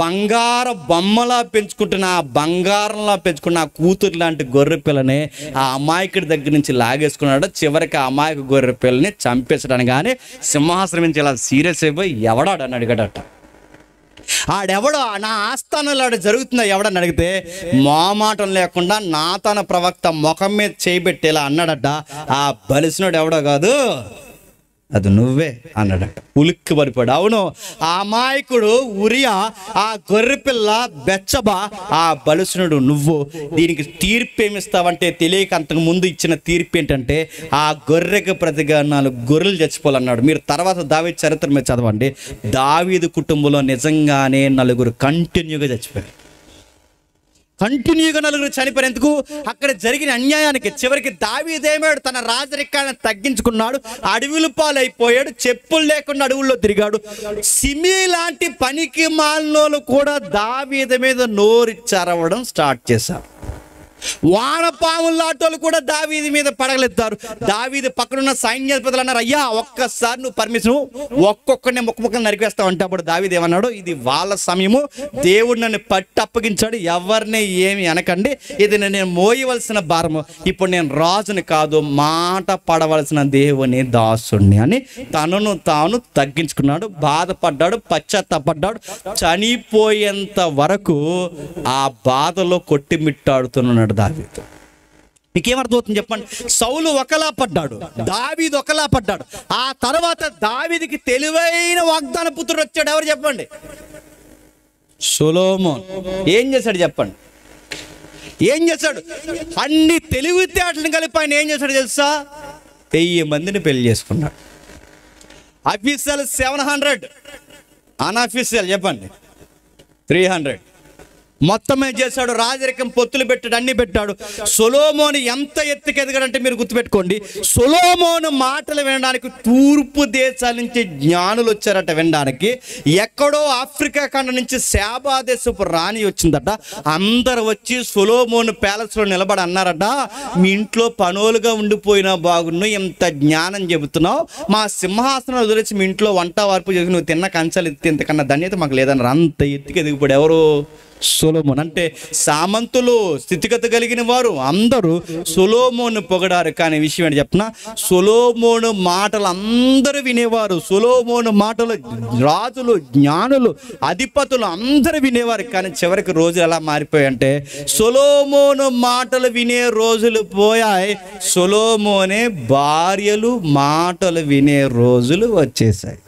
Speaker 2: బంగారు బొమ్మలా పెంచుకుంటున్న ఆ బంగారంలా పెంచుకున్న ఆ కూతురు లాంటి గొర్రె పిల్లని ఆ అమాయకుడి దగ్గర నుంచి లాగేసుకున్నాడు. చివరికి ఆ అమాయక గొర్రె పిల్లని చంపేసడానికి కానీ సింహాసనం నుంచి ఇలా సీరియస్ అయిపోయి ఎవడాడని అడిగాడట. ఆడెవడో నా ఆస్థానంలో ఆడ జరుగుతుందో ఎవడని అడిగితే మామాటం లేకుండా నాతాన ప్రవక్త ముఖం మీద చేయబెట్టేలా అన్నాడట. ఆ బలిసినోడు ఎవడో కాదు, అది నువ్వే అన్నాడట. ఉలిక్కి పడిపోయాడు. అవును, ఆ అమాయకుడు ఉరియా, ఆ గొర్రెపిల్ల బెచ్చబా, ఆ బలిసినుడు నువ్వు. దీనికి తీర్పు ఏమిస్తావంటే తెలియక అంతకు ముందు ఇచ్చిన తీర్పు ఏంటంటే ఆ గొర్రెకి ప్రతిగా 4 గొర్రెలు చచ్చిపోవాలన్నాడు. మీరు తర్వాత దావీదు చరిత్ర మీద చదవండి. దావీదు కుటుంబంలో నిజంగానే 4 కంటిన్యూగా చచ్చిపోయారు. కంటిన్యూగా 4 చనిపోయారు. ఎందుకు? అక్కడ జరిగిన అన్యాయానికి. చివరికి దావీదేమాడు తన రాజరికాన్ని తగ్గించుకున్నాడు, అడవుల పాలైపోయాడు, చెప్పులు లేకుండా అడవుల్లో తిరిగాడు. సిమి లాంటి పనికి మాలినోళ్ళు కూడా దావీదు మీద నోరిచ్చరవడం స్టార్ట్ చేశారు. వానపాముల లాంటి కూడా దావీదు మీద పడగలెత్తారు. దావీదు పక్కనున్న సైన్యాధిపతులు అన్నారు, అయ్యా ఒక్కసారి నువ్వు పర్మిషన్, ఒక్కొక్కరిని ముక్కలు నరికేస్తావు అంటే అప్పుడు దావీదు ఏమన్నాడు, ఇది వాళ్ళ సమయము, దేవుడు నన్ను పట్టి అప్పగించాడు, ఎవరిని ఏమి అనకండి, ఇది నేను మోయవలసిన భారము, ఇప్పుడు నేను రాజుని కాదు, మాట పడవలసిన దేవుని దాసుని అని తనను తాను తగ్గించుకున్నాడు. బాధపడ్డాడు, పశ్చాత్తాపడ్డాడు. చనిపోయేంత వరకు ఆ బాధలో కొట్టిమిట్టాడుతున్నాడు దావీదు. మీకేమర్థమవుతుంది చెప్పండి? సౌలు ఒకలా పడ్డాడు, దావీదు ఒకలా పడ్డాడు. ఆ తర్వాత దావీదుకి తెలివైన వాగ్దాన పుత్రుడు వచ్చాడు. ఎవరు చెప్పండి? సొలొమోన్. ఏం చేశాడు చెప్పండి? ఏం చేశాడు? అన్ని తెలివితేటలను కలిపి ఆయన ఏం చేశాడు తెలుసా? 1000 మందిని పెళ్లి చేసుకున్నాడు. అఫీషియల్ 700, అన్అఫీషియల్ చెప్పండి 300. మొత్తం ఏం చేశాడు? రాజరికం పొత్తులు పెట్టాడు, అన్ని పెట్టాడు. సొలొమోను ఎంత ఎత్తుకు ఎదిగాడంటే మీరు గుర్తుపెట్టుకోండి, సొలొమోను మాటలు వినడానికి తూర్పు దేశాల నుంచి జ్ఞానులు వచ్చారట వినడానికి. ఎక్కడో ఆఫ్రికా ఖండం నుంచి శాబా దేశపు రాణి వచ్చిందట. అందరు వచ్చి సొలొమోను ప్యాలెస్లో నిలబడి అన్నారట, మీ ఇంట్లో పనులుగా ఉండిపోయినా బాగున్ను, ఎంత జ్ఞానం చెబుతున్నావు, మా సింహాసనం వదిలేసి మీ ఇంట్లో వంట వార్పు చేసి నువ్వు తిన్న కంచాలు ఎత్తి ఇంతకన్నా ధన్యత మాకు లేదన్నారు. అంత ఎత్తుకు ఎదిగిపోయాడు. ఎవరు? సొలొమోన్. అంటే సామంతులు, స్థితిగతి కలిగిన వారు అందరూ సొలొమోను పొగడారు. కానీ విషయం ఏంటి చెప్పిన, సొలొమోను మాటలు అందరూ వినేవారు. సొలొమోను మాటలు రాజులు, జ్ఞానులు, అధిపతులు అందరూ వినేవారు. కానీ చివరికి రోజులు ఎలా మారిపోయాయంటే సొలొమోను మాటలు వినే రోజులు పోయాయి, సొలొమోనే భార్యలు మాటలు వినే రోజులు వచ్చేసాయి.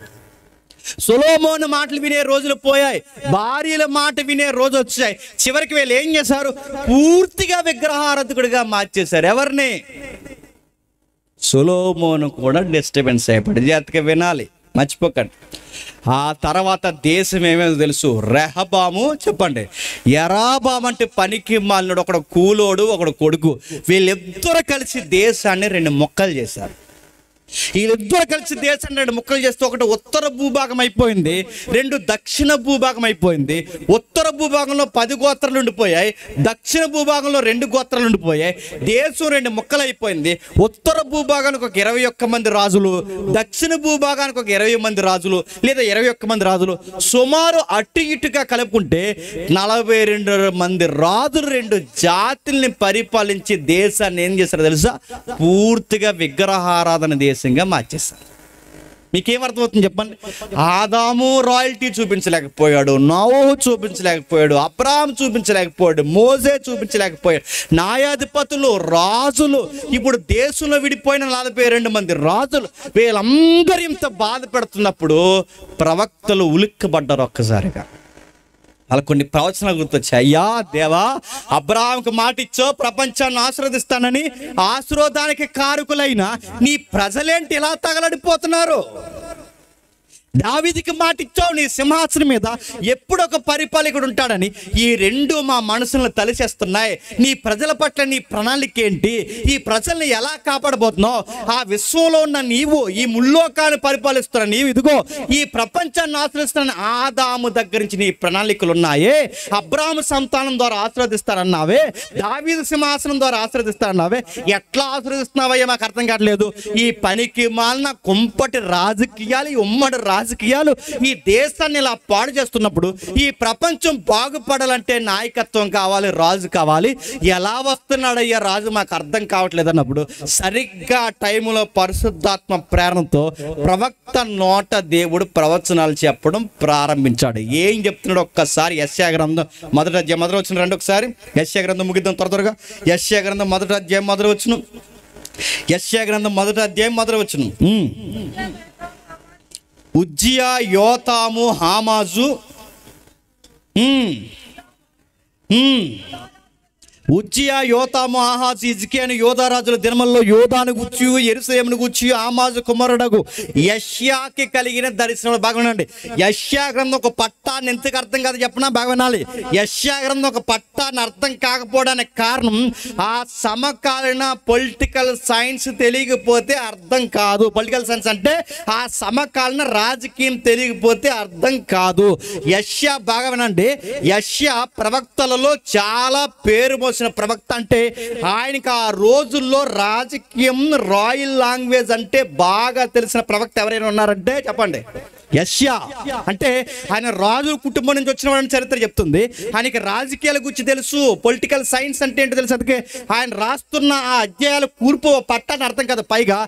Speaker 2: సొలొమోను మాటలు వినే రోజులు పోయాయి, భార్యల మాట వినే రోజు వచ్చాయి. చివరికి వీళ్ళు ఏం చేశారు? పూర్తిగా విగ్రహారాధకుడిగా మార్చేశారు. ఎవరిని? సొలొమోను కూడా డిస్టర్బెన్స్ అయిపోయింది. జాగ్రత్తగా వినాలి, మర్చిపోకండి. ఆ తర్వాత దేశం ఏమేమో తెలుసు? రెహబాము చెప్పండి. యరాబాము అంటే పనికి మాలినోడు, ఒకడు కూలోడు, ఒకడు కొడుకు. వీళ్ళిద్దరూ కలిసి దేశాన్ని 2 ముక్కలు చేశారు. వీళ్ళిద్దరు కలిసి దేశాన్ని 2 ముక్కలు చేస్తే ఒకటి ఉత్తర భూభాగం అయిపోయింది, 2 దక్షిణ భూభాగం అయిపోయింది. ఉత్తర భూభాగంలో 10 గోత్రాలు ఉండిపోయాయి, దక్షిణ భూభాగంలో 2 గోత్రాలు ఉండిపోయాయి. దేశం 2 ముక్కలు అయిపోయింది. ఉత్తర భూభాగానికి ఒక 21 మంది రాజులు, దక్షిణ భూభాగానికి ఒక 20 మంది రాజులు లేదా 21 మంది రాజులు. సుమారు అటు ఇటుగా కలుపుకుంటే 42 మంది రాజులు 2 జాతుల్ని పరిపాలించి దేశాన్ని ఏం చేశారో తెలుసా? పూర్తిగా విగ్రహారాధన దేశంగా మార్చేశారు. మీకేమర్థమవుతుంది చెప్పండి? ఆదాము రాయల్టీ చూపించలేకపోయాడు, నోవహు చూపించలేకపోయాడు, అబ్రహాం చూపించలేకపోయాడు, మోసే చూపించలేకపోయాడు, న్యాయాధిపతులు, రాజులు, ఇప్పుడు దేశంలో విడిపోయిన 42 మంది రాజులు, వీళ్ళందరూ ఇంత బాధ పెడుతున్నప్పుడు ప్రవక్తలు ఉలిక్కబడ్డారు ఒక్కసారిగా. అలా కొన్ని ప్రవచనాలు గుర్తొచ్చాయి. అయ్యా దేవా, అబ్రహాంకు మాట ఇచ్చో ప్రపంచాన్ని ఆశీర్వదిస్తానని, ఆశీర్వాదానికి కారకులైన నీ ప్రజలేంటి ఇలా తగలడిపోతున్నారు? దావీదుకి మాట ఇచ్చావు, నీ సింహాసనం మీద ఎప్పుడొక పరిపాలకుడు ఉంటాడని. ఈ 2 మా మనసులను తలిచేస్తున్నాయి. నీ ప్రజల పట్ల నీ ప్రణాళిక ఏంటి? ఈ ప్రజల్ని ఎలా కాపాడబోతున్నావు? ఆ విశ్వంలో ఉన్న నీవు, ఈ ముల్లోకాన్ని పరిపాలిస్తున్న నీవు, ఇదిగో ఈ ప్రపంచాన్ని ఆశ్రయిస్తున్న ఆదాము దగ్గర నుంచి నీ ప్రణాళికలు ఉన్నాయే. అబ్రాహాము సంతానం ద్వారా ఆశీర్వదిస్తారన్నావే, దావీదు సింహాసనం ద్వారా ఆశీర్వదిస్తారన్నావే. ఎట్లా ఆశీర్వదిస్తున్నావయ్యా మాకు అర్థం కావట్లేదు. ఈ పనికి మాలిన కుంపటి రాజకీయాలు, ఈ ఉమ్మడి రాజకీయాలు ఈ దేశాన్ని ఇలా పాడు చేస్తున్నప్పుడు, ఈ ప్రపంచం బాగుపడాలంటే నాయకత్వం కావాలి, రాజు కావాలి. ఎలా వస్తున్నాడయ్యా రాజు మాకు అర్థం కావట్లేదు అన్నప్పుడు సరిగ్గా టైంలో పరిశుద్ధాత్మ ప్రేరణతో ప్రవక్త నోట దేవుడు ప్రవచనాలు చెప్పడం ప్రారంభించాడు. ఏం చెప్తున్నాడు ఒక్కసారి యెషయా గ్రంథం మొదటి అధ్యాయం మొదటి వచనం రండి ఒకసారి. యెషయా గ్రంథం ముగిద్దాం త్వరగా. యెషయా గ్రంథం మొదటి అధ్యాయం మొదటి వచనం. యెషయా గ్రంథం మొదటి అధ్యాయం మొదటి వచనం. ఉజ్జియా, యోతాము, ఆహాజు, ఉజ్జియా, యోతాము, ఆహాజు, హిజ్కియాను యోధా రాజుల దినములలో యోధాను గూర్చి, యెరూషలేమును గూర్చి ఆమాజు కుమారుడగు యెషయాకి కలిగిన దర్శనం. బాగా వినండి. యెషయా గ్రంథం ఒక పట్టాన్ని ఎందుకు అర్థం కాదు చెప్పనా? బాగా వినాలి. యెషయా గ్రంథం ఒక పట్టాన్ని అర్థం కాకపోవడానికి కారణం ఆ సమకాలీన పొలిటికల్ సైన్స్ తెలియకపోతే అర్థం కాదు. పొలిటికల్ సైన్స్ అంటే ఆ సమకాలీన రాజకీయం తెలియకపోతే అర్థం కాదు. యెషయా బాగా వినండి. యెషయా ప్రవక్తలలో చాలా పేరు మోసిన ప్రవక్త. అంటే ఆయనకి ఆ రోజుల్లో రాజకీయం, రాయల్ లాంగ్వేజ్ అంటే బాగా తెలిసిన ప్రవక్త ఎవరైనా ఉన్నారంటే చెప్పండి. యెషయా అంటే ఆయన రాజు కుటుంబం నుంచి వచ్చిన వాడని చరిత్ర చెప్తుంది. ఆయనకి రాజకీయాల గురించి తెలుసు, పొలిటికల్ సైన్స్ అంటే ఏంటో తెలుసు. అందుకే ఆయన రాస్తున్న ఆ అధ్యాయాల కూర్పు పట్టాన్ని అర్థం కాదు. పైగా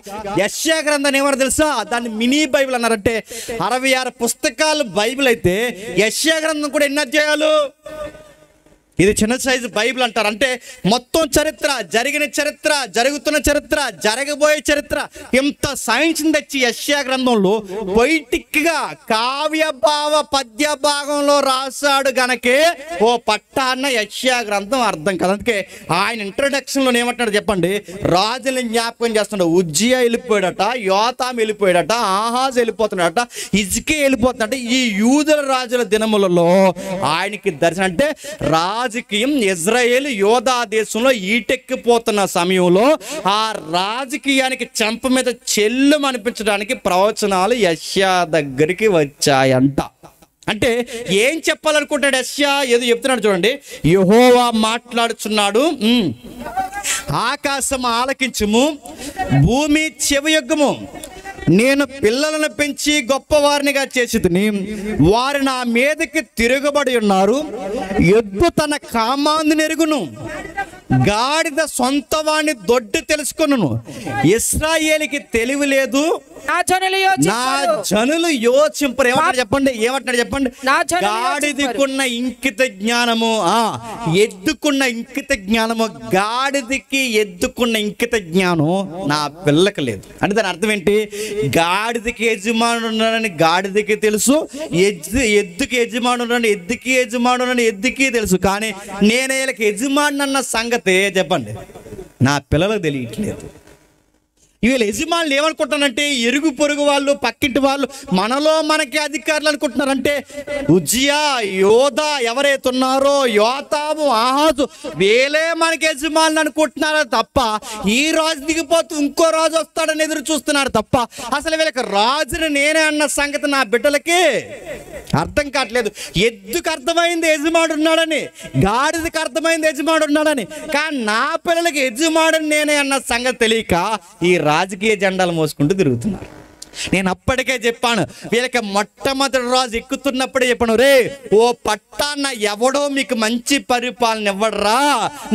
Speaker 2: యెషయా గ్రంథాన్ని ఏమన్నా తెలుసా? దాన్ని మినీ బైబిల్ అన్నారంటే 66 పుస్తకాలు బైబిల్ అయితే యెషయా గ్రంథం కూడా ఎన్ని అధ్యాయాలు? ఇది చిన్న సైజు బైబిల్ అంటారు. అంటే మొత్తం చరిత్ర, జరిగిన చరిత్ర, జరుగుతున్న చరిత్ర, జరగబోయే చరిత్ర, ఇంత సైన్స్ తెచ్చి యెషయా గ్రంథంలో పొయిటిక్ గా కావ్య భావ పద్య భాగంలో రాశాడు గనకే ఓ పట్టాన్న యెషయా గ్రంథం అర్థం కాదు. అందుకే ఆయన ఇంట్రడక్షన్ లో ఏమంటున్నాడు చెప్పండి? రాజుని జ్ఞాపకం చేస్తున్నాడు. ఉజ్జియా వెళ్ళిపోయాడట, యోతాము వెళ్ళిపోయాడట, ఆహాజు వెళ్ళిపోతున్నాడట, హిజ్కియా వెళ్ళిపోతున్నాడట. ఈ యూదుల రాజుల దినములలో ఆయనకి దర్శనం. అంటే రాజకీయం ఇజ్రాయేల్ యోధా దేశంలో ఈటెక్కిపోతున్న సమయంలో ఆ రాజకీయానికి చెంప మీద చెల్లు అనిపించడానికి ప్రవచనాలు యెషయా దగ్గరికి వచ్చాయంట. అంటే ఏం చెప్పాలనుకుంటాడు యెషయా? ఏదో చెప్తున్నాడు చూడండి. యెహోవా మాట్లాడుచున్నాడు, ఆకాశం ఆలకించుము, భూమి చెవియొగ్గుము. నేను పిల్లలను పెంచి గొప్పవారినిగా చేసితిని, వారు నా మీదకి తిరగబడి ఉన్నారు. ఎద్దు తన కామాందు నెరుగును, గాడిద సొంత వాణ్ణి దొడ్డు తెలుసుకొనును. ఇశ్రాయేలుకి తెలివి లేదు, నా జనులు యోచింపరు. ఏమంటారు చెప్పండి? ఏమంటున్నాడు చెప్పండి? గాడిదకున్న ఇంకిత జ్ఞానము, ఎద్దుకున్న ఇంకిత జ్ఞానము, గాడిదకి ఎద్దుకున్న ఇంకిత జ్ఞానం నా పిల్లకి లేదు. అంటే దాని అర్థం ఏంటి? గాడిదకి యజమానుడు ఉన్నాడని గాడిదకి తెలుసు, ఎద్దుకి యజమానుడు ఉన్నాడని ఎద్దుకి తెలుసు. కానీ నేను వీళ్ళకి యజమాని అన్న సంగతి చెప్పండి నా పిల్లలకు తెలియట్లేదు. వీళ్ళ యజమానులు ఏమనుకుంటారంటే ఎరుగు పొరుగు వాళ్ళు, పక్కింటి వాళ్ళు, మనలో మనకి అధికారులు అనుకుంటున్నారంటే ఉజ్జియా, యోధా ఎవరైతే ఉన్నారో, యోతాము, ఆహాజు, వీళ్ళే మనకి యజమానులు అనుకుంటున్నారో తప్ప ఈ రాజు దిగిపోతూ ఇంకో రాజు వస్తాడని ఎదురు చూస్తున్నారు తప్ప అసలు వీళ్ళకి రాజుని నేనే అన్న సంగతి నా బిడ్డలకి అర్థం కావట్లేదు. ఎద్దుకు అర్థమైంది యజమానుడు ఉన్నాడని, గాడిదకి అర్థమైంది యజమానుడు ఉన్నాడని, కానీ నా పిల్లలకి యజమానుడు నేనే అన్న సంగతి తెలియక ఈ రాజకీయ జెండాలు మోసుకుంటూ తిరుగుతున్నారు. నేను అప్పటికే చెప్పాను, వీళ్ళకి మొట్టమొదటి రాజు ఎక్కుతున్నప్పుడే చెప్పాను, రే ఓ పట్టాన్న ఎవడో మీకు మంచి పరిపాలన ఇవ్వడరా,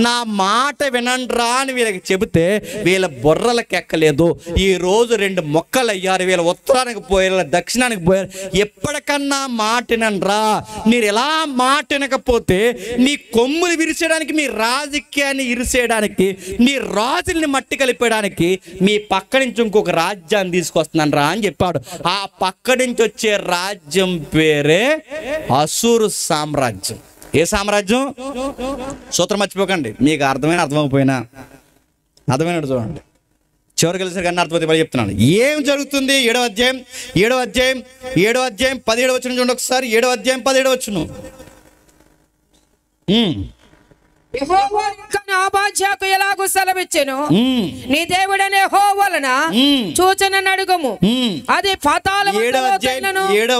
Speaker 2: నా మాట వినండ్రా అని వీళ్ళకి చెబితే వీళ్ళ బుర్రలకు ఎక్కలేదు. ఈ రోజు 2 మొక్కలు అయ్యారు. వీళ్ళ ఉత్తరానికి పోయారు, దక్షిణానికి పోయారు. ఎప్పటికన్నా మాట వినండ్రా. మీరు ఎలా మాట వినకపోతే మీ కొమ్ములు విరిసేయడానికి, మీ రాజకీయాన్ని ఇరిసేయడానికి, మీ రాజుల్ని మట్టి కలిపేయడానికి మీ పక్క నుంచి ఇంకొక రాజ్యాన్ని తీసుకొస్తున్నాను రా అని చెప్పాడు. ఆ పక్క నుంచి వచ్చే రాజ్యం పేరే అసూరు సామ్రాజ్యం. ఏ సామ్రాజ్యం? సూత్రం మర్చిపోకండి. మీకు అర్థమైపోయినా అర్థమైనట్టు చూడండి. చివరికి కలిసి కన్నా అర్థమైతే చెప్తున్నాను. ఏం జరుగుతుంది? 7వ అధ్యాయం 17వ వచనం చూడండి ఒకసారి. 7వ అధ్యాయం 17వ వచనం.
Speaker 3: యెహోవా నాబాద్యాకు ఎలాగూ సెలవిచ్చెను, నీ దేవుడనే యెహోవా వలన సూచనను అడుగుము, అది పాతాళము
Speaker 2: 7వ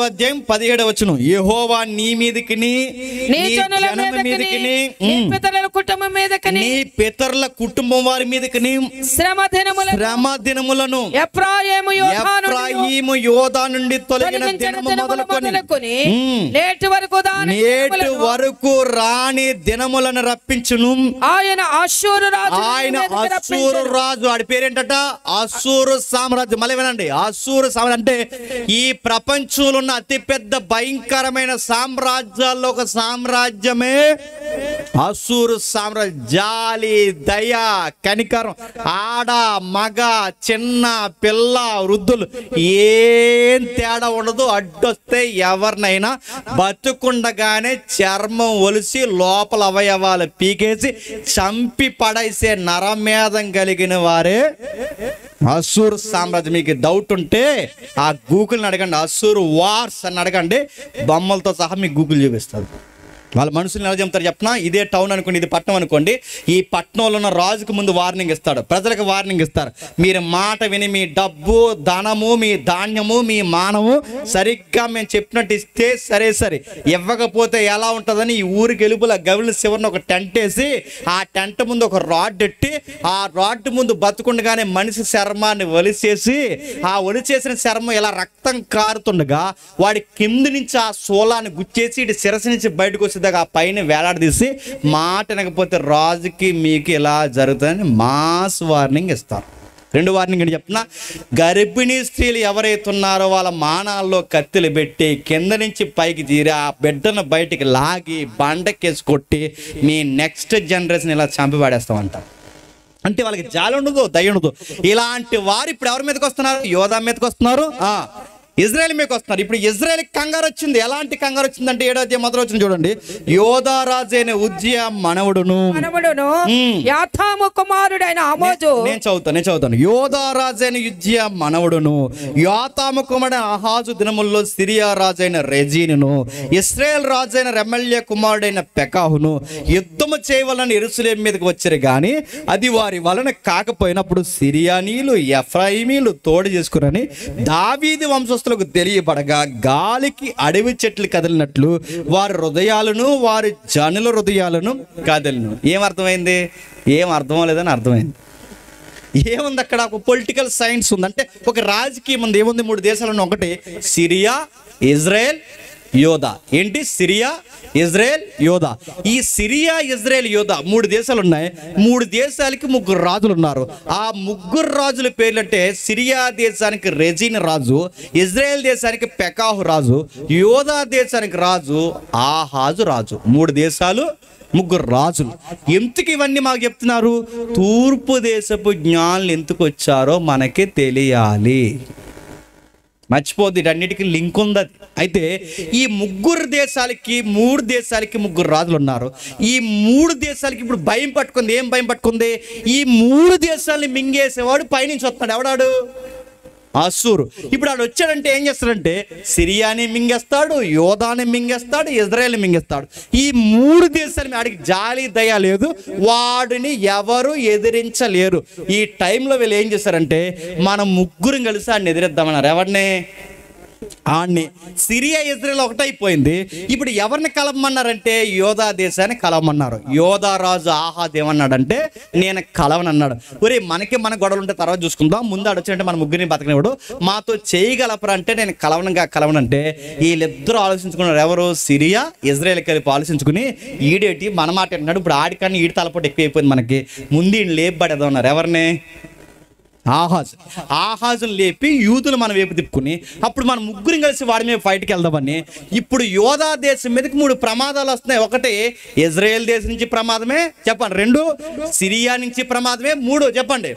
Speaker 2: అధ్యాయం 17వ వచనం. యెహోవా నీ మీదికిని
Speaker 3: నీ జనుల మీదకిని నీ పితరుల కుటుంబం మీదకిని
Speaker 2: నీ పితరుల కుటుంబం వారి మీదకిని
Speaker 3: శ్రమ
Speaker 2: దినములను
Speaker 3: ఎఫ్రాయిము
Speaker 2: యోధా నుండి తొలగిన దినము మొదలుకొని
Speaker 3: నేటి
Speaker 2: వరకు రాని దినములను రప్పించును.
Speaker 3: ఆయన అష్షూరు
Speaker 2: రాజు ఆడి పేరేంటట? అష్షూరు సామ్రాజ్యం. మళ్ళీ వినండి, అష్షూరు సామ్రాజ్యం అంటే ఈ ప్రపంచంలో ఉన్న అతిపెద్ద భయంకరమైన సామ్రాజ్యాల్లో ఒక సామ్రాజ్యమే అష్షూరు సామ్రాజ్యం. జాలి, దయ, కనికరం, ఆడ మగ చిన్న పిల్ల వృద్ధులు ఏం తేడా ఉండదు. అడ్డొస్తే ఎవరినైనా బతుకుండగానే చర్మం ఒలిసి లోపల అవయవాలు పీకేసి చంపి పడేసే నరమేధం కలిగిన వారే అష్షూరు సామ్రాజ్యం. మీకు డౌట్ ఉంటే ఆ గూగుల్ని అడగండి, అష్షూరు వార్స్ అని అడగండి, బొమ్మలతో సహా మీకు గూగుల్ చూపిస్తారు. వాళ్ళ మనుషులు ఎలా చెప్తారు చెప్పినా, ఇదే టౌన్ అనుకోండి, ఇది పట్టణం అనుకోండి, ఈ పట్టణంలో ఉన్న రాజుకు ముందు వార్నింగ్ ఇస్తాడు, ప్రజలకు వార్నింగ్ ఇస్తారు. మీరు మాట విని మీ డబ్బు, ధనము, మీ ధాన్యము, మీ మానము సరిగ్గా మేము చెప్పినట్టు ఇస్తే సరే, ఇవ్వకపోతే ఎలా ఉంటుందని ఈ ఊరికి వెలుపుల గవిల చివరిన ఒక టెంట్ వేసి ఆ టెంట్ ముందు ఒక రాడ్ ఎట్టి ఆ రాడ్ ముందు బతుకుండగానే మనిషి చర్మాన్ని ఒలిచేసి ఆ ఒలిచేసిన చర్మం ఇలా రక్తం కారుతుండగా వాడి కింది నుంచి ఆ సోలాన్ని గుచ్చేసి ఇటు శిరస్సు నుంచి బయటకు వచ్చి ఆ పైన వేలాడదీసి మాట వినకపోతే రాజుకి మీకు ఇలా జరుగుతుందని మాస్ వార్నింగ్ ఇస్తారు. 2 వార్నింగ్ అని చెప్తున్నా, గర్భిణీ స్త్రీలు ఎవరైతే ఉన్నారో వాళ్ళ మానాల్లో కత్తులు పెట్టి కింద నుంచి పైకి తీరి ఆ బిడ్డను బయటికి లాగి బండకేసి కొట్టి మీ నెక్స్ట్ జనరేషన్ ఇలా చంపి పడేస్తామంట. అంటే వాళ్ళకి జాలి ఉండదు, దయ ఉండదు. ఇలాంటి వారు ఇప్పుడు ఎవరి మీదకి వస్తున్నారు? యోధా మీదకి వస్తున్నారు, ఇజ్రాయెల్ మీదకి వస్తున్నారు. ఇప్పుడు ఇజ్రాయెల్ కంగారు వచ్చింది. ఎలాంటి కంగారు వచ్చిందంటే 7వ అధ్యాయం మొదలు వచ్చింది చూడండి. యోధా రాజు అయిన ఉజ్జియా మనవడును
Speaker 3: యాతాము కుమారుడైన ఆమోజు.
Speaker 2: నేను చదువుతాను. యోధా రాజు అయిన ఉజ్జియా మనవడును యాతాము కుమారుడైన ఆహాజు దినముల్లో సిరియా రాజు అయిన రెజీనును ఇశ్రాయేల్ రాజు అయిన రెమల్యా కుమారుడైన పెకాహును యుద్ధము చేయవలని యెరూషలేము మీదకి వచ్చారు, కానీ అది వారి వలన కాకపోయినప్పుడు సిరియానీలు ఎఫ్రాయిమీలు తోడు చేసుకురని దావీదు వంశస్థులకు తెలియబడగా గాలికి అడవి చెట్లు కదిలినట్లు వారి హృదయాలను వారి జనుల హృదయాలను కదిలిను. ఏమర్థమైంది? ఏం అర్థం లేదని అర్థమైంది. ఏముంది అక్కడ? ఒక పొలిటికల్ సైన్స్ ఉంది, అంటే ఒక రాజకీయం ఉంది. ఏముంది? 3 దేశాలను, ఒకటి సిరియా, ఇజ్రాయెల్, యోధా. ఏంటి? సిరియా, ఇజ్రాయెల్, యోధా. ఈ సిరియా, ఇజ్రాయెల్, యోధా 3 దేశాలు ఉన్నాయి. 3 దేశాలకి 3 రాజులు ఉన్నారు. ఆ 3 రాజుల పేర్లు అంటే సిరియా దేశానికి రెజీన్ రాజు, ఇజ్రాయెల్ దేశానికి పెకాహు రాజు, యోధా దేశానికి రాజు ఆహాజు రాజు. 3 దేశాలు, 3 రాజులు. ఎందుకు ఇవన్నీ మాకు చెప్తున్నారు? తూర్పు దేశపు జ్ఞానులు ఎందుకు వచ్చారో మనకి తెలియాలి. మర్చిపోద్ది, వీటన్నిటికీ లింక్ ఉంది. అయితే ఈ 3 దేశాలకి 3 రాజులు ఉన్నారు. ఈ 3 దేశాలకి ఇప్పుడు భయం పట్టుకుంది. ఏం భయం పట్టుకుంది? ఈ 3 దేశాలని మింగేసేవాడు పైనుంచి వస్తున్నాడు. ఎవడాడు? అష్షూరు. ఇప్పుడు ఆడు వచ్చాడంటే ఏం చేస్తాడంటే సిరియాని మింగేస్తాడు, యోధాని మింగేస్తాడు, ఇజ్రాయెల్ని మింగేస్తాడు. ఈ 3 దేశాలు ఆడికి జాలి దయ లేదు, వాడిని ఎవరు ఎదిరించలేరు. ఈ టైంలో వీళ్ళు ఏం చేస్తారంటే మనం 3 కలిసి ఆడిని ఎదిరిద్దామన్నారు. ఎవరిని? ఆడిని. సిరియా, ఇజ్రాయెల్ ఒకటైపోయింది. ఇప్పుడు ఎవరిని కలవమన్నారంటే యోధా దేశాన్ని కలవమన్నారు. యోధా రాజు ఆహాజ్ ఏమన్నాడంటే నేను కలవనన్నాడు. ఒరే మనకి మన గొడవలు ఉంటే తర్వాత చూసుకుందాం, ముందు అడొచ్చాడంటే మన 3 బతకనివాడు, మాతో చేయగలపరా అంటే నేను కలవనంటే వీళ్ళిద్దరూ ఆలోచించుకున్నారు. ఎవరు? సిరియా, ఇజ్రాయెల్ కలిపి ఆలోచించుకుని ఈడేటి మన మాట అంటున్నాడు, ఇప్పుడు ఆడికన్నా ఈడి తలపోటు ఎక్కువైపోయింది మనకి, ముందు ఈయన లేపబడేదన్నారు. ఎవరిని? ఆహాజును లేపి యూదులు మన వైపు తిప్పుకుని అప్పుడు మనం 3 కలిసి వాడి మీద ఫైట్కి వెళ్దామని. ఇప్పుడు యోధా దేశం మీదకి 3 ప్రమాదాలు వస్తున్నాయి. ఒకటి ఇజ్రాయెల్ దేశం నుంచి ప్రమాదమే చెప్పండి, 2 సిరియా నుంచి ప్రమాదమే, 3 చెప్పండి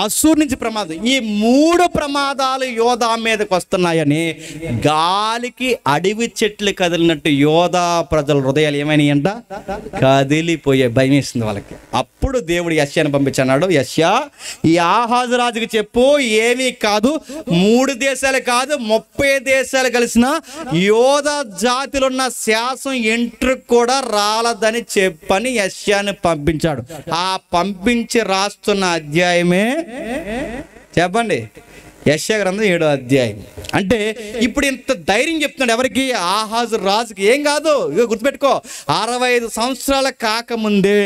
Speaker 2: అసూర్ నుంచి ప్రమాదం. ఈ 3 ప్రమాదాలు యోధా మీదకి వస్తున్నాయని గాలికి అడవి చెట్లు కదిలినట్టు యోధా ప్రజల హృదయాలు ఏమైనాయంట? కదిలిపోయే. భయం వేసింది వాళ్ళకి. అప్పుడు దేవుడు యెషయాను పంపించన్నాడు, యెషయా ఈ ఆహాజు రాజుకి చెప్పు, ఏమీ కాదు, 3 దేశాలు కాదు 30 దేశాలు కలిసిన యోధా జాతిలో ఉన్న శాసం ఎంట్రుకు కూడా రాలదని చెప్పని యెషయాను పంపించాడు. ఆ పంపించి రాస్తున్న అధ్యాయమే చెప్పండి, యెషయా గ్రంథం 7వ అధ్యాయం. అంటే ఇప్పుడు ఇంత ధైర్యం చెప్తున్నాడు ఎవరికి? ఆహాజు రాజుకి. ఏం కాదు, ఇక గుర్తుపెట్టుకో, 65 సంవత్సరాల కాకముందే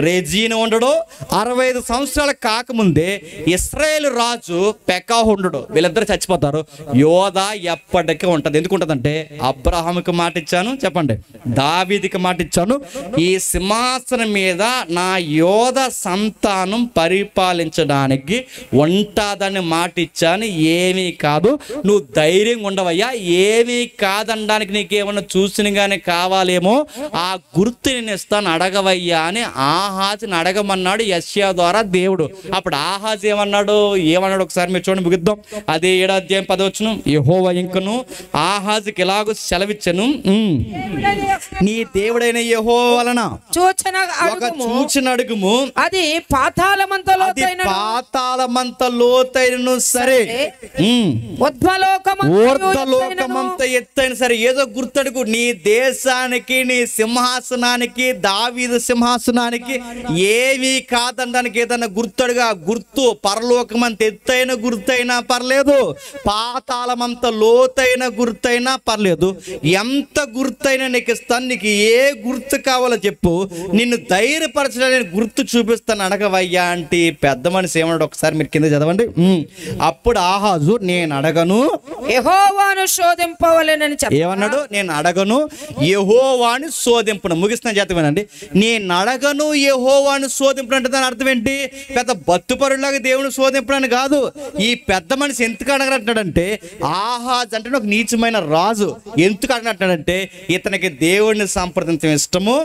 Speaker 2: రెజీను ఉండడు, 65 సంవత్సరాల కాకముందే ఇశ్రాయేలు రాజు పెకాహు ఉండడు. వీళ్ళిద్దరు చచ్చిపోతారు. యోధా ఎప్పటికీ ఉంటుంది. ఎందుకు ఉంటుందంటే, అబ్రహాముకి మాట ఇచ్చాను, చెప్పండి, దావీదుకి మాట ఇచ్చాను, ఈ సింహాసనం మీద నా యోధ సంతానం పరిపాలించడానికి ఉంటుందని మాట ఇచ్చాను. ఏమీ కాదు, నువ్వు ధైర్యంగా ఉండవయ్యా, ఏమీ కాదనడానికి నీకేమన్నా చూసిన కానీ కావాలేమో, ఆ గుర్తు నేను ఇస్తాను, అడగవయ్యా అని ఆహాజుని అడగమన్నాడు యెషయా ద్వారా దేవుడు. అప్పుడు ఆహాజు ఏమన్నాడు ఒకసారి మీరు చూడండి, ముగిద్దాం. అదే 7వ అధ్యాయం 10వ వచనం. యెహోవా ఇంకను ఆహాజుకి ఇలాగూ సెలవిచ్చెను, నీ దేవుడైన యెహోవా వలన ఒక సూచన అడుగుము, అది పాతాళమంత లోతైనను సరే, ఊర్ధ్వలోకమంత ఎత్తైన సరే, ఏదో గుర్తడుగు. నీ దేశానికి, నీ సింహాసనానికి, దావీదు సింహాసనానికి ఏమీ కాదనడానికి ఏదన్నా గుర్తడుగా. గుర్తు పరలోకమంత ఎత్తైన గుర్తైనా పర్లేదు, పాతాళమంత లోతైన గుర్తైనా పర్లేదు, ఎంత గుర్తైనా నీకు ఇస్తాను. నీకు ఏ గుర్తు కావాలో చెప్పు, నిన్ను ధైర్యపరచడానికి గుర్తు చూపిస్తాను, అడగవయ్యా అంటే పెద్ద మనిషి ఏమన్నాడు ఒకసారి మీరు కింద చదవండి. అప్పుడు ఆహాజు, నేను అడగను యెహోవాను శోధింపవలెనని చెప్పాడు. ఏమన్నాడు? నేను అడగను యెహోవాను శోధింపును. ముగిస్తున్న జాతమేనండి. నేను అడగను యెహోవాను శోధింపును అంటే దాని అర్థం ఏంటి? పెద్ద బతుపరులాగా దేవుని శోధింపునని కాదు. ఈ పెద్ద మనిషి ఎందుకు అడగనట్టాడంటే, ఆహాజ్ అంటే ఒక నీచమైన రాజు. ఎందుకు అడగనట్టాడంటే, ఇతనికి దేవుడిని సంప్రదించడం ఇష్టము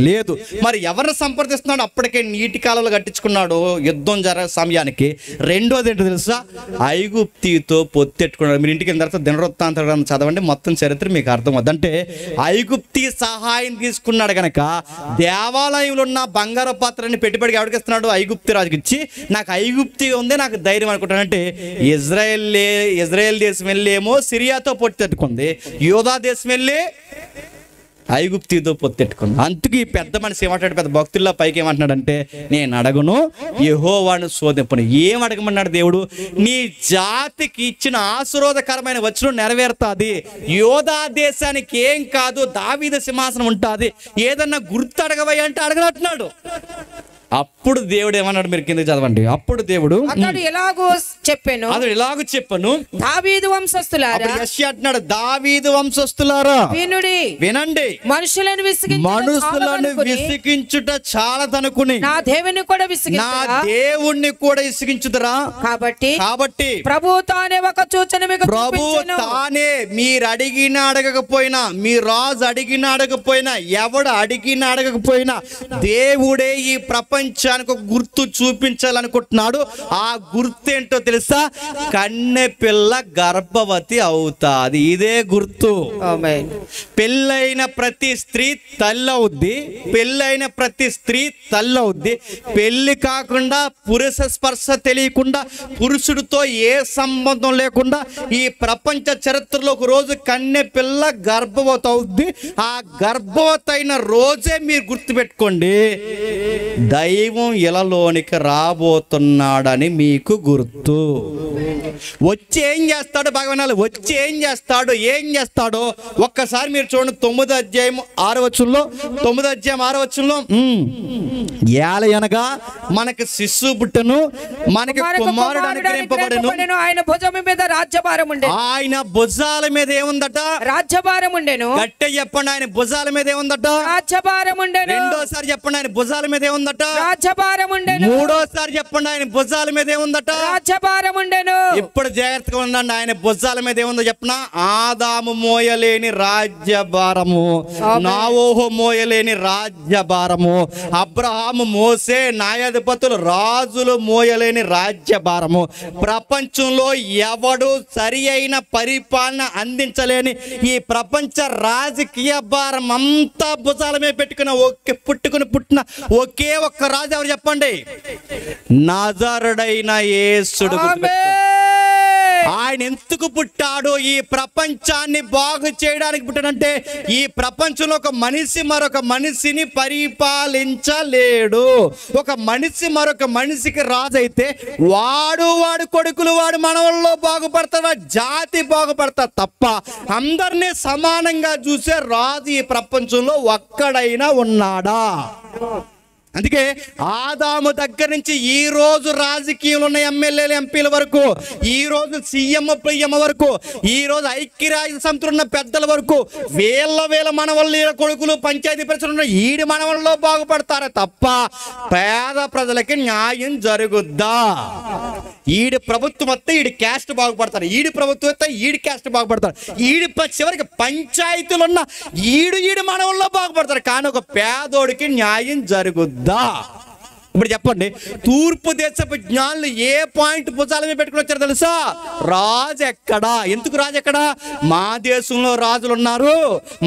Speaker 2: లేదు. మరి ఎవరిని సంప్రదిస్తున్నాడు? అప్పటికే నీటి కాలంలో కట్టించుకున్నాడు యుద్ధం జరిగే సమయానికి. రెండోది ఏంటో తెలుసా? ఐగుప్తితో పొత్తెట్టుకున్నాడు. మీరు ఇంటికి వెళ్ళిన తర్వాత దినవృత్తాంతం చదవండి, మొత్తం చరిత్ర మీకు అర్థమవుతుంది. అంటే ఐగుప్తి సహాయం తీసుకున్నాడు కనుక దేవాలయంలో ఉన్న బంగారు పాత్రని పెట్టుబడికి ఎవరికి ఇస్తున్నాడు? ఐగుప్తి రాజుకి ఇచ్చి, నాకు ఐగుప్తి ఉంది, నాకు ధైర్యం అనుకుంటానంటే, ఇజ్రాయెల్ దేశం వెళ్ళేమో సిరియాతో పొత్తెట్టుకుంది, యోధా దేశం వెళ్ళి ఐగుప్తితో పొత్తెట్టుకుంది. అందుకు ఈ పెద్ద మనిషి ఏమంటాడు, పెద్ద భక్తుల్లో పైకి ఏమంటున్నాడంటే, నేను అడగను యెహోవాను శోధింపను. ఏం అడగమన్నాడు దేవుడు? నీ జాతికి ఇచ్చిన ఆశీర్వాదకరమైన వచనం నెరవేరుతుంది, యోధా దేశానికి ఏం కాదు, దావీదు సింహాసనం ఉంటుంది, ఏదన్నా గుర్తు అడగవయ్యా అంటే అడగనట్టున్నాడు. అప్పుడు దేవుడు ఏమన్నాడు? మీరు కింద చదవండి. అప్పుడు దేవుడు
Speaker 3: అతడు ఎలాగో చెప్పాను, దావీదు వంశస్థులారా,
Speaker 2: యెషయా అంటున్నాడు, దావీదు వంశస్థులారా వినండి,
Speaker 3: మనుషులను
Speaker 2: విసిగించుట చాలదనుకుని నా దేవుణ్ణి కూడా విసిగించుదరా? కాబట్టి
Speaker 3: ప్రభు తానే ఒక సూచన మీకు
Speaker 2: తానే, మీరు అడిగినా అడగకపోయినా, మీ రాజు అడిగినా అడగకపోయినా, ఎవడు అడిగినా అడగకపోయినా, దేవుడే ఈ ప్రపంచానికి ఒక గుర్తు చూపించాలనుకుంటున్నాడు. ఆ గుర్తు ఏంటో తెలుసా? కన్నె పిల్ల గర్భవతి అవుతాది. ఇదే గుర్తు. పెళ్ళైన ప్రతి స్త్రీ తల్లవుద్ది, పెళ్ళైన ప్రతి స్త్రీ తల్లవుద్ది. పెళ్లి కాకుండా, పురుష స్పర్శ తెలియకుండా, పురుషుడితో ఏ సంబంధం లేకుండా ఈ ప్రపంచ చరిత్రలో ఒక రోజు కన్నె పిల్ల గర్భవతి అవుద్ది. ఆ గర్భవతి అయిన రోజే మీరు గుర్తుపెట్టుకోండి, దైవం ఇలలోనికి రాబోతున్నాడని మీకు గుర్తు. వచ్చి ఏం చేస్తాడు? భగవాన్ వచ్చి ఏం చేస్తాడో ఒక్కసారి మీరు చూడండి. 9వ అధ్యాయం 6వ వచనంలో, 9వ అధ్యాయం 6వ వచనంలో, ఏలయనగా మనకి శిశువు పుట్టెను, మనకి కుమారుడు అనుగ్రహింపబడెను, ఆయన భుజం మీద రాజ్యభారం ఉండెను. ఆయన భుజాల మీద ఏముందట? రాజ్యభారం ఉండెను. గట్టిగా చెప్పండి, ఆయన భుజాల మీద ఏముందట? రాజ్యభారం ఉండెను. రెండోసారి చెప్పండి, ఆయన భుజాల మీద ఏముందట? రాజ్యభారం ఉండెను. మూడోసారి చెప్పండి, ఆయన భుజాల మీద ఏముందట? రాజ్యభారం ఉండెను. ఇప్పుడు జాగ్రత్తగా ఉండండి, ఆయన భుజాల మీద ఏముందో చెప్పనా? ఆదాము మోయలేని రాజ్యభారము, నోవహు మోయలేని రాజ్యభారము, అబ్రహాము, మోసే, న్యాయాధిపతులు, రాజులు మోయలేని లేని రాజ్యభారము, ప్రపంచంలో ఎవడు సరి అయిన పరిపాలన అందించలేని ఈ ప్రపంచ రాజకీయ భారం అంతా భుజాల మీద పుట్టిన ఒకే ఒక్క రాజు ఎవరు చెప్పండి? నజరుడైన యేసుడు. ఆయన ఎందుకు పుట్టాడు? ఈ ప్రపంచాన్ని బాగు చేయడానికి పుట్టాడంటే ఈ ప్రపంచంలో ఒక మనిషి మరొక మనిషిని పరిపాలించలేడు. ఒక మనిషి మరొక మనిషికి రాజు అయితే వాడు కొడుకులు వాడు మనవల్లో బాగుపడతారు, జాతి బాగుపడతారు తప్ప అందరినీ సమానంగా చూసే రాజు ఈ ప్రపంచంలో ఒక్కడైనా ఉన్నాడా? అందుకే ఆదాము దగ్గర నుంచి ఈ రోజు రాజకీయంలో ఉన్న ఎమ్మెల్యేలు ఎంపీల వరకు, ఈ రోజు సీఎం పిఎం వరకు, ఈ రోజు ఐక్యరాజ్య సమితిలో ఉన్న పెద్దల వరకు వీళ్ళ మనవళ్ళు కొడుకులు పంచాయతీ పరిషత్లో ఉన్న ఈడి మనవల్లో బాగుపడతారే తప్ప పేద ప్రజలకి న్యాయం జరుగుద్దా? ఈడి ప్రభుత్వం వస్తే ఈడి క్యాస్ట్ బాగుపడతారు, ఈడి ప్రభుత్వం వస్తే ఈడి క్యాస్ట్ బాగుపడతారు, ఈడి చివరికి పంచాయతీలు ఉన్న ఈడు మనవల్లో బాగుపడతారు. కానీ ఒక పేదోడికి న్యాయం జరుగుద్దా? ఇప్పుడు చెప్పండి, తూర్పు దేశపు జ్ఞానులు ఏ పాయింట్ భుజాల మీద పెట్టుకుని వచ్చారు తెలుసా? రాజు ఎక్కడా? ఎందుకు రాజు ఎక్కడా? మా దేశంలో రాజులు ఉన్నారు,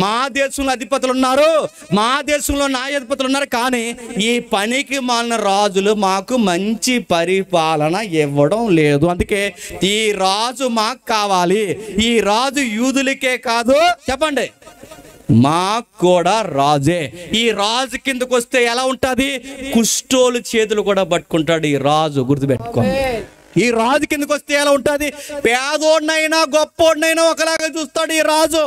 Speaker 2: మా దేశంలో అధిపతులు ఉన్నారు, మా దేశంలో న్యాయాధిపతులు ఉన్నారు, కానీ ఈ పనికి మాలిన రాజులు మాకు మంచి పరిపాలన ఇవ్వడం లేదు. అందుకే ఈ రాజు మాకు కావాలి. ఈ రాజు యూదులకే కాదు, చెప్పండి, మాకు కూడా రాజే. ఈ రాజు కిందకు వస్తే ఎలా ఉంటుంది? కుష్ఠోలు చేతులు కూడా పట్టుకుంటాడు ఈ రాజు, గుర్తుపెట్టుకో. ఈ రాజు కిందకు వస్తే ఎలా ఉంటుంది? పేదోడినైనా గొప్పోడినైనా ఒకలాగా చూస్తాడు ఈ రాజు.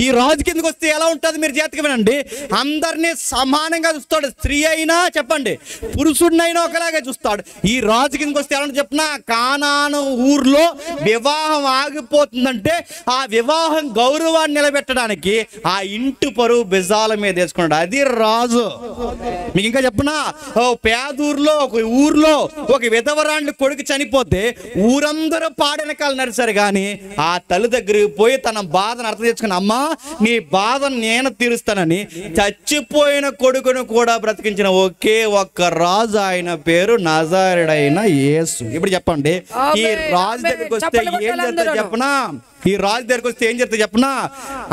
Speaker 2: ఈ రాజు కిందకు వస్తే ఎలా ఉంటుంది? మీరు జాగ్రత్తగా వినండి. అందరినీ సమానంగా చూస్తాడు. స్త్రీ అయినా, చెప్పండి, పురుషుడినైనా ఒకలాగే చూస్తాడు. ఈ రాజు కిందకు వస్తే ఎలా చెప్పిన, కానాను ఊర్లో వివాహం ఆగిపోతుందంటే ఆ వివాహం గౌరవాన్ని నిలబెట్టడానికి ఆ ఇంటి పరువు బిజాల మీద వేసుకున్నాడు. అది రాజు. మీకు ఇంకా చెప్పనా, పేదూరులో ఒక ఊర్లో ఒక విధవరాండ్ని కొడుకు చనిపోతే ఊరందరూ పాడెనకాలు నడిచారు, కానీ ఆ తల్లి దగ్గరికి పోయి తన బాధను అర్థం చేసుకుని, అమ్మా నీ బాధను నేను తీరుస్తానని చచ్చిపోయిన కొడుకును కూడా బ్రతికించిన ఒకే ఒక్క రాజు, ఆయన పేరు నజరుడైన యేసు. ఇప్పుడు చెప్పండి, ఈ రాజు దగ్గరికి వస్తే ఏం చేస్తారు చెప్పనా? ఈ రాజు దగ్గరికి వస్తే ఏం చేస్తే చెప్పనా?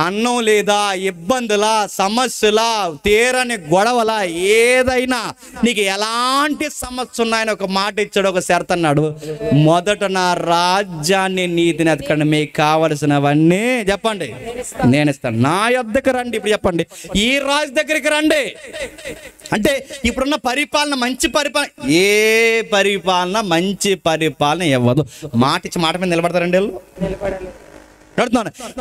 Speaker 2: అన్నం లేదా, ఇబ్బందులా, సమస్యలా, తీరని గొడవలా, ఏదైనా నీకు ఎలాంటి సమస్య ఉన్నాయని ఒక మాట ఇచ్చాడు, ఒక షరతు అన్నాడు. మొదట నా రాజ్యాన్ని నీతిని ఎతకండి, మీకు కావలసినవన్నీ చెప్పండి నేను ఇస్తాను. నా యొద్దకు రండి. ఇప్పుడు చెప్పండి, ఈ రాజు దగ్గరికి రండి. అంటే ఇప్పుడున్న పరిపాలన మంచి పరిపాలన, ఏ పరిపాలన మంచి పరిపాలన ఇవ్వదు. మాట ఇచ్చి మాట మీద నిలబడతారండి వీళ్ళు?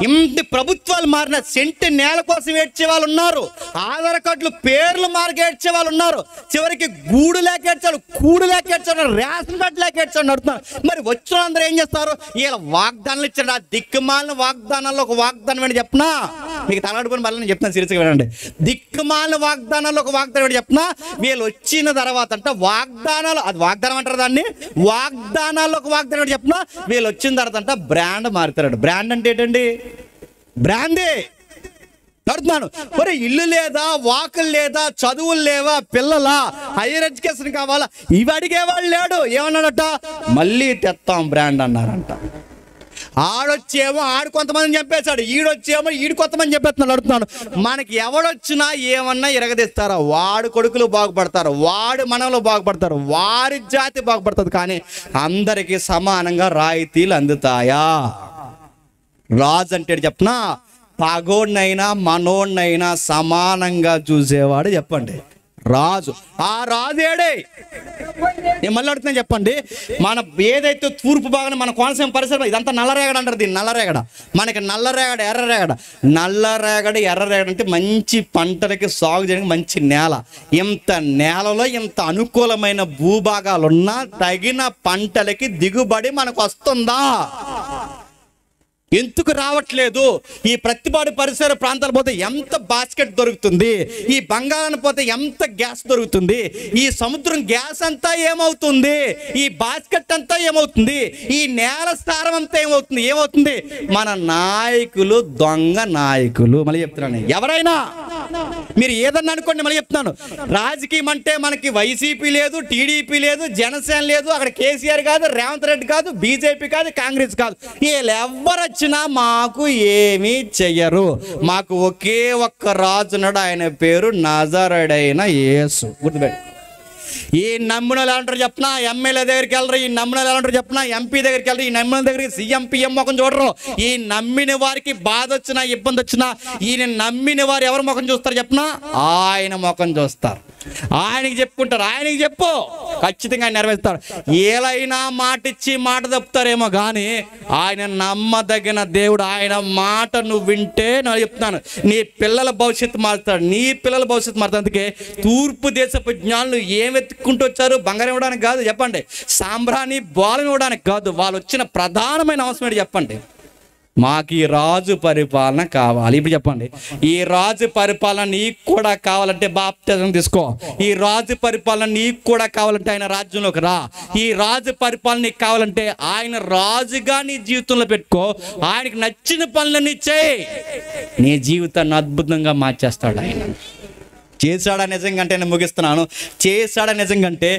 Speaker 2: ఇంటి ప్రభుత్వాలు మారిన సెంటి నేల కోసం ఏడ్చే వాళ్ళు ఉన్నారు, ఆధార్ కార్డులు పేర్లు మార్కి ఏడ్చే వాళ్ళు ఉన్నారు, చివరికి గూడు లేక ఏడ్చారు, కూడు లేక ఏడ్చారు, రేషన్ కార్డు లేక ఏడ్చారు నడుతున్నారు. మరి వచ్చిన అందరూ ఏం చేస్తారు? వీళ్ళ వాగ్దానాలు ఇచ్చారు. ఆ దిక్కుమాలిన వాగ్దానాల్లో ఒక వాగ్దానం ఏంటి చెప్పనా? మీకు తలాడుకొని మళ్ళీ నేను చెప్తాను, సీరియస్గా వినండి. దిక్కుమాలిన వాగ్దానాల్లో ఒక వాగ్దానం ఏంటి చెప్పనా? వీళ్ళు వచ్చిన తర్వాత అంటే వాగ్దానాలు, అది వాగ్దానం అంటారు దాన్ని, వాగ్దానాల్లో ఒక వాగ్దానం ఏంటి చెప్పనా? వీళ్ళు వచ్చిన తర్వాత అంటే బ్రాండ్ మారుతారు. బ్రాండ్ అంటే ఏంటండి? బ్రాండే నడుతున్నాను. మరి ఇల్లు లేదా, వాకులు లేదా, చదువులు లేవా, పిల్లలా, హైయర్ ఎడ్యుకేషన్ కావాలా, ఇవి అడిగేవాళ్ళు లేడు. ఏమన్నాడట? మళ్ళీ తెస్తాం బ్రాండ్ అన్నారంట. ఆడొచ్చేమో ఆడు కొంతమందిని చంపేశాడు, ఈడొచ్చేమో ఈడు కొంతమంది చెప్పేస్తున్నాడు. అడుగుతున్నాను, మనకి ఎవడొచ్చినా ఏమన్నా ఇరగదీస్తారా? వాడు కొడుకులు బాగుపడతారు, వాడు మనవలు బాగుపడతారు, వారి జాతి బాగుపడుతుంది, కానీ అందరికీ సమానంగా రాయితీలు అందుతాయా? రాజు అంటే చెప్పనా? పగోడినైనా మనోడినైనా సమానంగా చూసేవాడు చెప్పండి రాజు. ఆ రాజు ఏడే? నేను మళ్ళీ అడుగుతున్నా, చెప్పండి. మన ఏదైతే తూర్పు భాగం మన కోనసీమ పరిసరం ఇదంతా నల్లరేగడ అంటారు. దీన్ని నల్లరేగడ. మనకి నల్లరేగడ, ఎర్రరేగడ. నల్లరేగడ, ఎర్రరేగడ అంటే మంచి పంటలకి సాగు చేయడానికి మంచి నేల. ఇంత నేలలో ఇంత అనుకూలమైన భూభాగాలున్నా తగిన పంటలకి దిగుబడి మనకు వస్తుందా? ఎందుకు రావట్లేదు? ఈ ప్రతిపాడు పరిసర ప్రాంతాలు పోతే ఎంత బాస్కెట్ దొరుకుతుంది, ఈ బంగాళాన్ని పోతే ఎంత గ్యాస్ దొరుకుతుంది, ఈ సముద్రం గ్యాస్ అంతా ఏమవుతుంది, ఈ బాస్కెట్ అంతా ఏమవుతుంది, ఈ నేల స్థానం అంతా ఏమవుతుంది? మన నాయకులు దొంగ నాయకులు. మళ్ళీ చెప్తున్నాను, ఎవరైనా మీరు ఏదన్నా అనుకోండి, మళ్ళీ చెప్తున్నాను, రాజకీయం అంటే మనకి వైసీపీ లేదు, టీడీపీ లేదు, జనసేన లేదు, అక్కడ కేసీఆర్ కాదు, రేవంత్ రెడ్డి కాదు, బీజేపీ కాదు, కాంగ్రెస్ కాదు, వీళ్ళు ఎవరు వచ్చినా మాకు ఏమీ చెయ్యరు. మాకు ఒకే ఒక్క రాజు ఉన్నాడు, ఆయన పేరు నజరేయుడైన యేసు. గుర్తుపెట్టు. ఈ నమ్మిన వాళ్ళు అంటారు చెప్పిన ఎమ్మెల్యే దగ్గరికి వెళ్ళరు, ఈ నమ్మిన వాళ్ళు అంటారు చెప్పిన ఎంపీ దగ్గరికి వెళ్ళరు, ఈ నమ్మిన దగ్గరికి సీఎం పిఎం ముఖం చూడరు. ఈ నమ్మిన వారికి బాధ వచ్చినా ఇబ్బంది వచ్చినా ఈయన నమ్మిన వారు ఎవరు ముఖం చూస్తారు చెప్పిన? ఆయన ముఖం చూస్తారు, ఆయనకి చెప్పుకుంటారు. ఆయనకి చెప్పు, ఖచ్చితంగా ఆయన నెరవేరుస్తారు. ఏలైనా మాట ఇచ్చి మాట తప్పుతారేమో కానీ ఆయన నమ్మదగిన దేవుడు. ఆయన మాట నువ్వు వింటే నేను చెప్తున్నాను, నీ పిల్లల భవిష్యత్తు మారుతాడు, నీ పిల్లల భవిష్యత్తు మారుతాడు. అందుకే తూర్పు దేశపు జ్ఞానులు ఏం వెతుక్కుంటూ వచ్చారు? బంగారం ఇవ్వడానికి కాదు చెప్పండి, సాంబ్రాణి బోలం ఇవ్వడానికి కాదు. వాళ్ళు వచ్చిన ప్రధానమైన అవసరం ఏంటి చెప్పండి? మాకు ఈ రాజు పరిపాలన కావాలి. ఇప్పుడు చెప్పండి, ఈ రాజు పరిపాలన నీకు కూడా కావాలంటే బాప్తిజం తీసుకో. ఈ రాజు పరిపాలన నీకు కూడా కావాలంటే ఆయన రాజ్యంలోకి రా. ఈ రాజు పరిపాలన నీకు కావాలంటే ఆయన రాజుగా నీ జీవితంలో పెట్టుకో. ఆయనకి నచ్చిన పనులన్నీ చేయి, నీ జీవితాన్ని అద్భుతంగా మార్చేస్తాడు ఆయన. చేశాడా నిజంగా అంటే, నేను ముగిస్తున్నాను, చేశాడా నిజంగా అంటే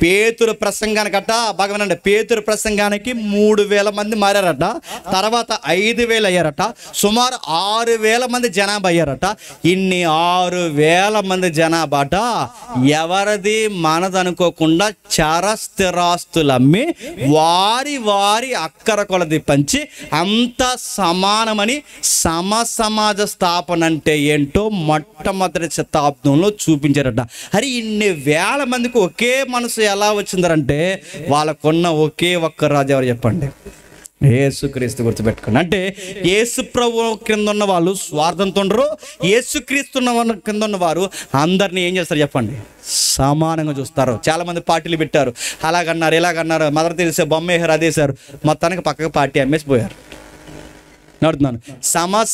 Speaker 2: పేతురు ప్రసంగానికట బాగా వినండి, పేతురు ప్రసంగానికి 3000 మంది మారారట, తర్వాత 5000 అయ్యారట, సుమారు 6000 మంది జనాభా అయ్యారట. ఇన్ని 6000 మంది జనాభాట ఎవరిది మనదనుకోకుండా చరస్థిరాస్తులు అమ్మి వారి వారి అక్కర కొలది పంచి అంత సమానమని సమాజ స్థాపన అంటే ఏంటో మొట్టమొదటి శతాబ్దం చూపించారట. అరే ఇన్ని వేల మందికి ఒకే మనసు ఎలా వచ్చిందంటే వాళ్ళకున్న ఒకే ఒక్క రాజు ఎవరు చెప్పండి? యేసుక్రీస్తు. గుర్తుపెట్టుకోండి. అంటే యేసు ప్రభు కింద ఉన్న వాళ్ళు స్వార్థంతో ఉండరు, యేసుక్రీస్తు కింద ఉన్న వారు అందరినీ ఏం చేస్తారు చెప్పండి? సమానంగా చూస్తారు. చాలా మంది పార్టీలు పెట్టారు, అలాగన్నారు ఇలాగన్నారు, మదర్ తెరిసే బొమ్మ వేసారు, అదేసారు, మొత్తానికి పక్కకు పార్టీ అమ్మేసిపోయారు. నడుతున్నాను.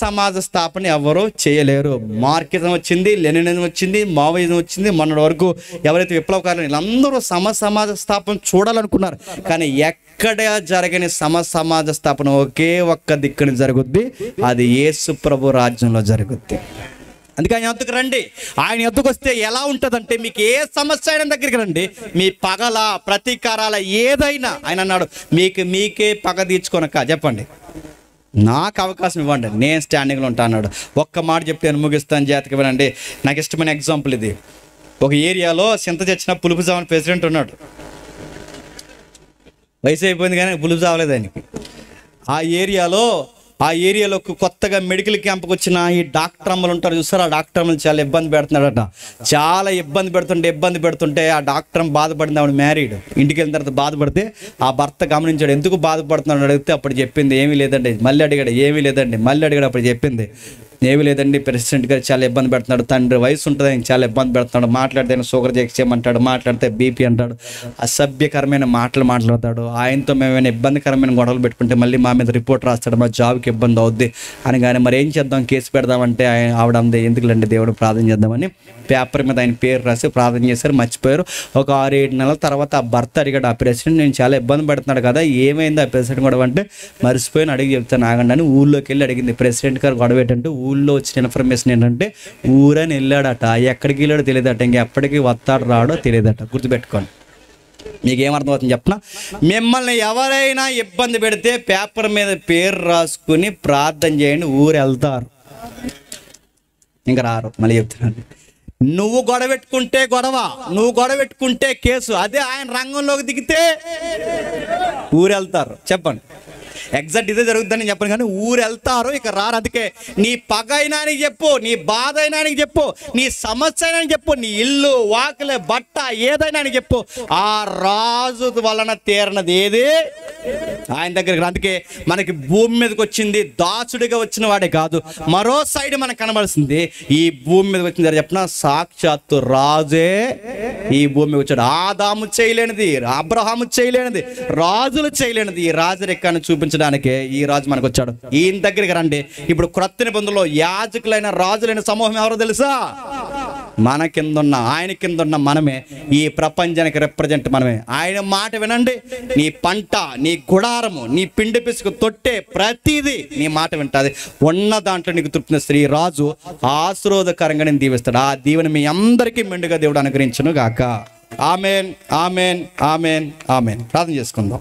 Speaker 2: సమాజ స్థాపన ఎవరో చేయలేరు. మార్క్సిజం వచ్చింది, లెనినిజం వచ్చింది, మావోయిజం వచ్చింది, మొన్నటి వరకు ఎవరైతే విప్లవకారులు వీళ్ళందరూ సమాజ స్థాపన చూడాలనుకున్నారు. కానీ ఎక్కడ జరగని సమాజ స్థాపన ఒకే ఒక్క దిక్కుని జరుగుద్ది, అది యేసు ప్రభు రాజ్యంలో జరుగుద్ది. అందుకే ఆయన ఎద్దుకు రండి. ఆయన ఎద్దుకు వస్తే ఎలా ఉంటుందంటే, మీకు ఏ సమస్య అయినా దగ్గరికి రండి, మీ పగల ప్రతీకారాల ఏదైనా ఆయన అన్నాడు, మీకే పగ తీర్చుకొనక చెప్పండి, నాకు అవకాశం ఇవ్వండి, నేను స్టాండింగ్లో ఉంటా అన్నాడు. ఒక్క మాట చెప్తే నేను ముగిస్తాను, జాతకి వినండి. నాకు ఇష్టమైన ఎగ్జాంపుల్ ఇది. ఒక ఏరియాలో చింత తెచ్చిన పులుపు జావని ప్రెసిడెంట్ ఉన్నాడు. వయసు అయిపోయింది కానీ పులుపు చావలేదు ఆయనకి. ఆ ఏరియాలో కొత్తగా మెడికల్ క్యాంప్కి వచ్చిన ఈ డాక్టర్ అమ్మలు ఉంటారు చూస్తారు, ఆ డాక్టర్ అమ్మలు చాలా ఇబ్బంది పెడుతున్నాడట. చాలా ఇబ్బంది పెడుతుంటే ఆ డాక్టర్ అమ్మ బాధపడింది. ఆవిడ మ్యారీడ్, ఇంటికి వెళ్ళిన తర్వాత బాధపడితే ఆ భర్త గమనించాడు, ఎందుకు బాధపడుతున్నాడు అడిగితే అప్పుడు చెప్పింది ఏమీ లేదండి. మళ్ళీ అడిగాడు, ఏమీ లేదండి. మళ్ళీ అడిగాడు, అప్పుడు చెప్పింది ఏమీ లేదండి, ప్రెసిడెంట్ గారు చాలా ఇబ్బంది పెడుతున్నాడు, తండ్రి వయసు ఉంటుంది, ఆయన చాలా ఇబ్బంది పెడుతున్నాడు, మాట్లాడితే షుగర్ చేయమంటాడు, మాట్లాడితే బీపీ అంటాడు, అసభ్యకరమైన మాట్లాడతాడు, ఆయనతో మేమైనా ఇబ్బందికరమైన గొడవలు పెట్టుకుంటే మళ్ళీ మా మీద రిపోర్ట్ రాస్తాడు, మా జాబ్కి ఇబ్బంది అవుద్ది అని. కానీ మరి ఏం చేద్దాం, కేసు పెడదామంటే ఆవిడ అందే ఎందుకులంటే దేవుడు ప్రార్థన చేద్దామని పేపర్ మీద ఆయన పేరు రాసి ప్రార్థన చేశారు, మర్చిపోయారు. ఒక 6-7 నెలల తర్వాత ఆ భర్త అడిగాడు, ఆ ప్రెసిడెంట్ నేను చాలా ఇబ్బంది పెడుతున్నాడు కదా, ఏమైంది ఆ ప్రెసిడెంట్ గొడవ అంటే, మర్చిపోయిన అడిగి చెప్తాను ఆగండి అని ఊళ్ళోకి వెళ్ళి అడిగింది. ప్రెసిడెంట్ గారు గొడవ ఏంటంటే, ఊళ్ళో వచ్చిన ఇన్ఫర్మేషన్ ఏంటంటే ఊరని వెళ్ళాడట, ఎక్కడికి వెళ్ళాడో తెలియదట, ఇంకెప్పటికీ వస్తాడు రాడో తెలియదట. గుర్తుపెట్టుకోండి. మీకేమర్థమవుతుంది చెప్పనా? మిమ్మల్ని ఎవరైనా ఇబ్బంది పెడితే పేపర్ మీద పేరు రాసుకుని ప్రార్థన చేయండి, ఊరు వెళ్తారు, ఇంకా రారు. మళ్ళీ చెప్తున్నాను, నువ్వు గొడవెట్టుకుంటే గొడవ, నువ్వు గొడవెట్టుకుంటే కేసు. అదే ఆయన రంగంలోకి దిగితే ఊరు వెళ్తారు. చెప్పండి, ఎగ్జాక్ట్ ఇదే జరుగుతుందని చెప్పను కానీ ఊరు వెళ్తారు, ఇక రారు. అందుకే నీ పగ అయినా అని చెప్పు, నీ బాధ అయినా అని చెప్పు, నీ సమస్య అయినా అని చెప్పు, నీ ఇల్లు వాకిలే బట్ట ఏదైనా అని చెప్పు, ఆ రాజు వలన తీరనది ఏది ఆయన దగ్గరికి. అందుకే మనకి భూమి మీదకి వచ్చింది దాసుడిగా వచ్చిన వాడే కాదు, మరో సైడ్ మనకు కనబడుతుంది. ఈ భూమి మీదకి వచ్చింది చెప్పిన సాక్షాత్తు రాజే ఈ భూమి మీద వచ్చాడు. ఆదాము చేయలేనిది, అబ్రహాము చేయలేనిది, రాజులు చేయలేనిది ఈ రాజరికాన్ని చూపించడానికే ఈ రాజు మనకు వచ్చాడు. ఈయన దగ్గరికి రండి. ఇప్పుడు క్రొత్త నిబంధనలో యాజకులైన రాజులైన సమూహం ఎవరో తెలుసా? మన కింద ఉన్న ఆయన కింద ఉన్న మనమే ఈ ప్రపంచానికి రిప్రజెంట్ మనమే. ఆయన మాట వినండి, నీ పంట, నీ గుడారము, నీ పిండి పిసుకు తొట్టే ప్రతిదీ నీ మాట వింటుంది. ఉన్న దాంట్లో నీకు తృప్తిని శ్రీ రాజు ఆశీర్వాదకరంగా నేను దీవిస్తాడు. ఆ దీవెన మీ అందరికీ మెండుగా దేవుడు అనుగ్రహించును గాక. Amen, amen, amen, amen. ప్రార్థన చేసుకుందాం.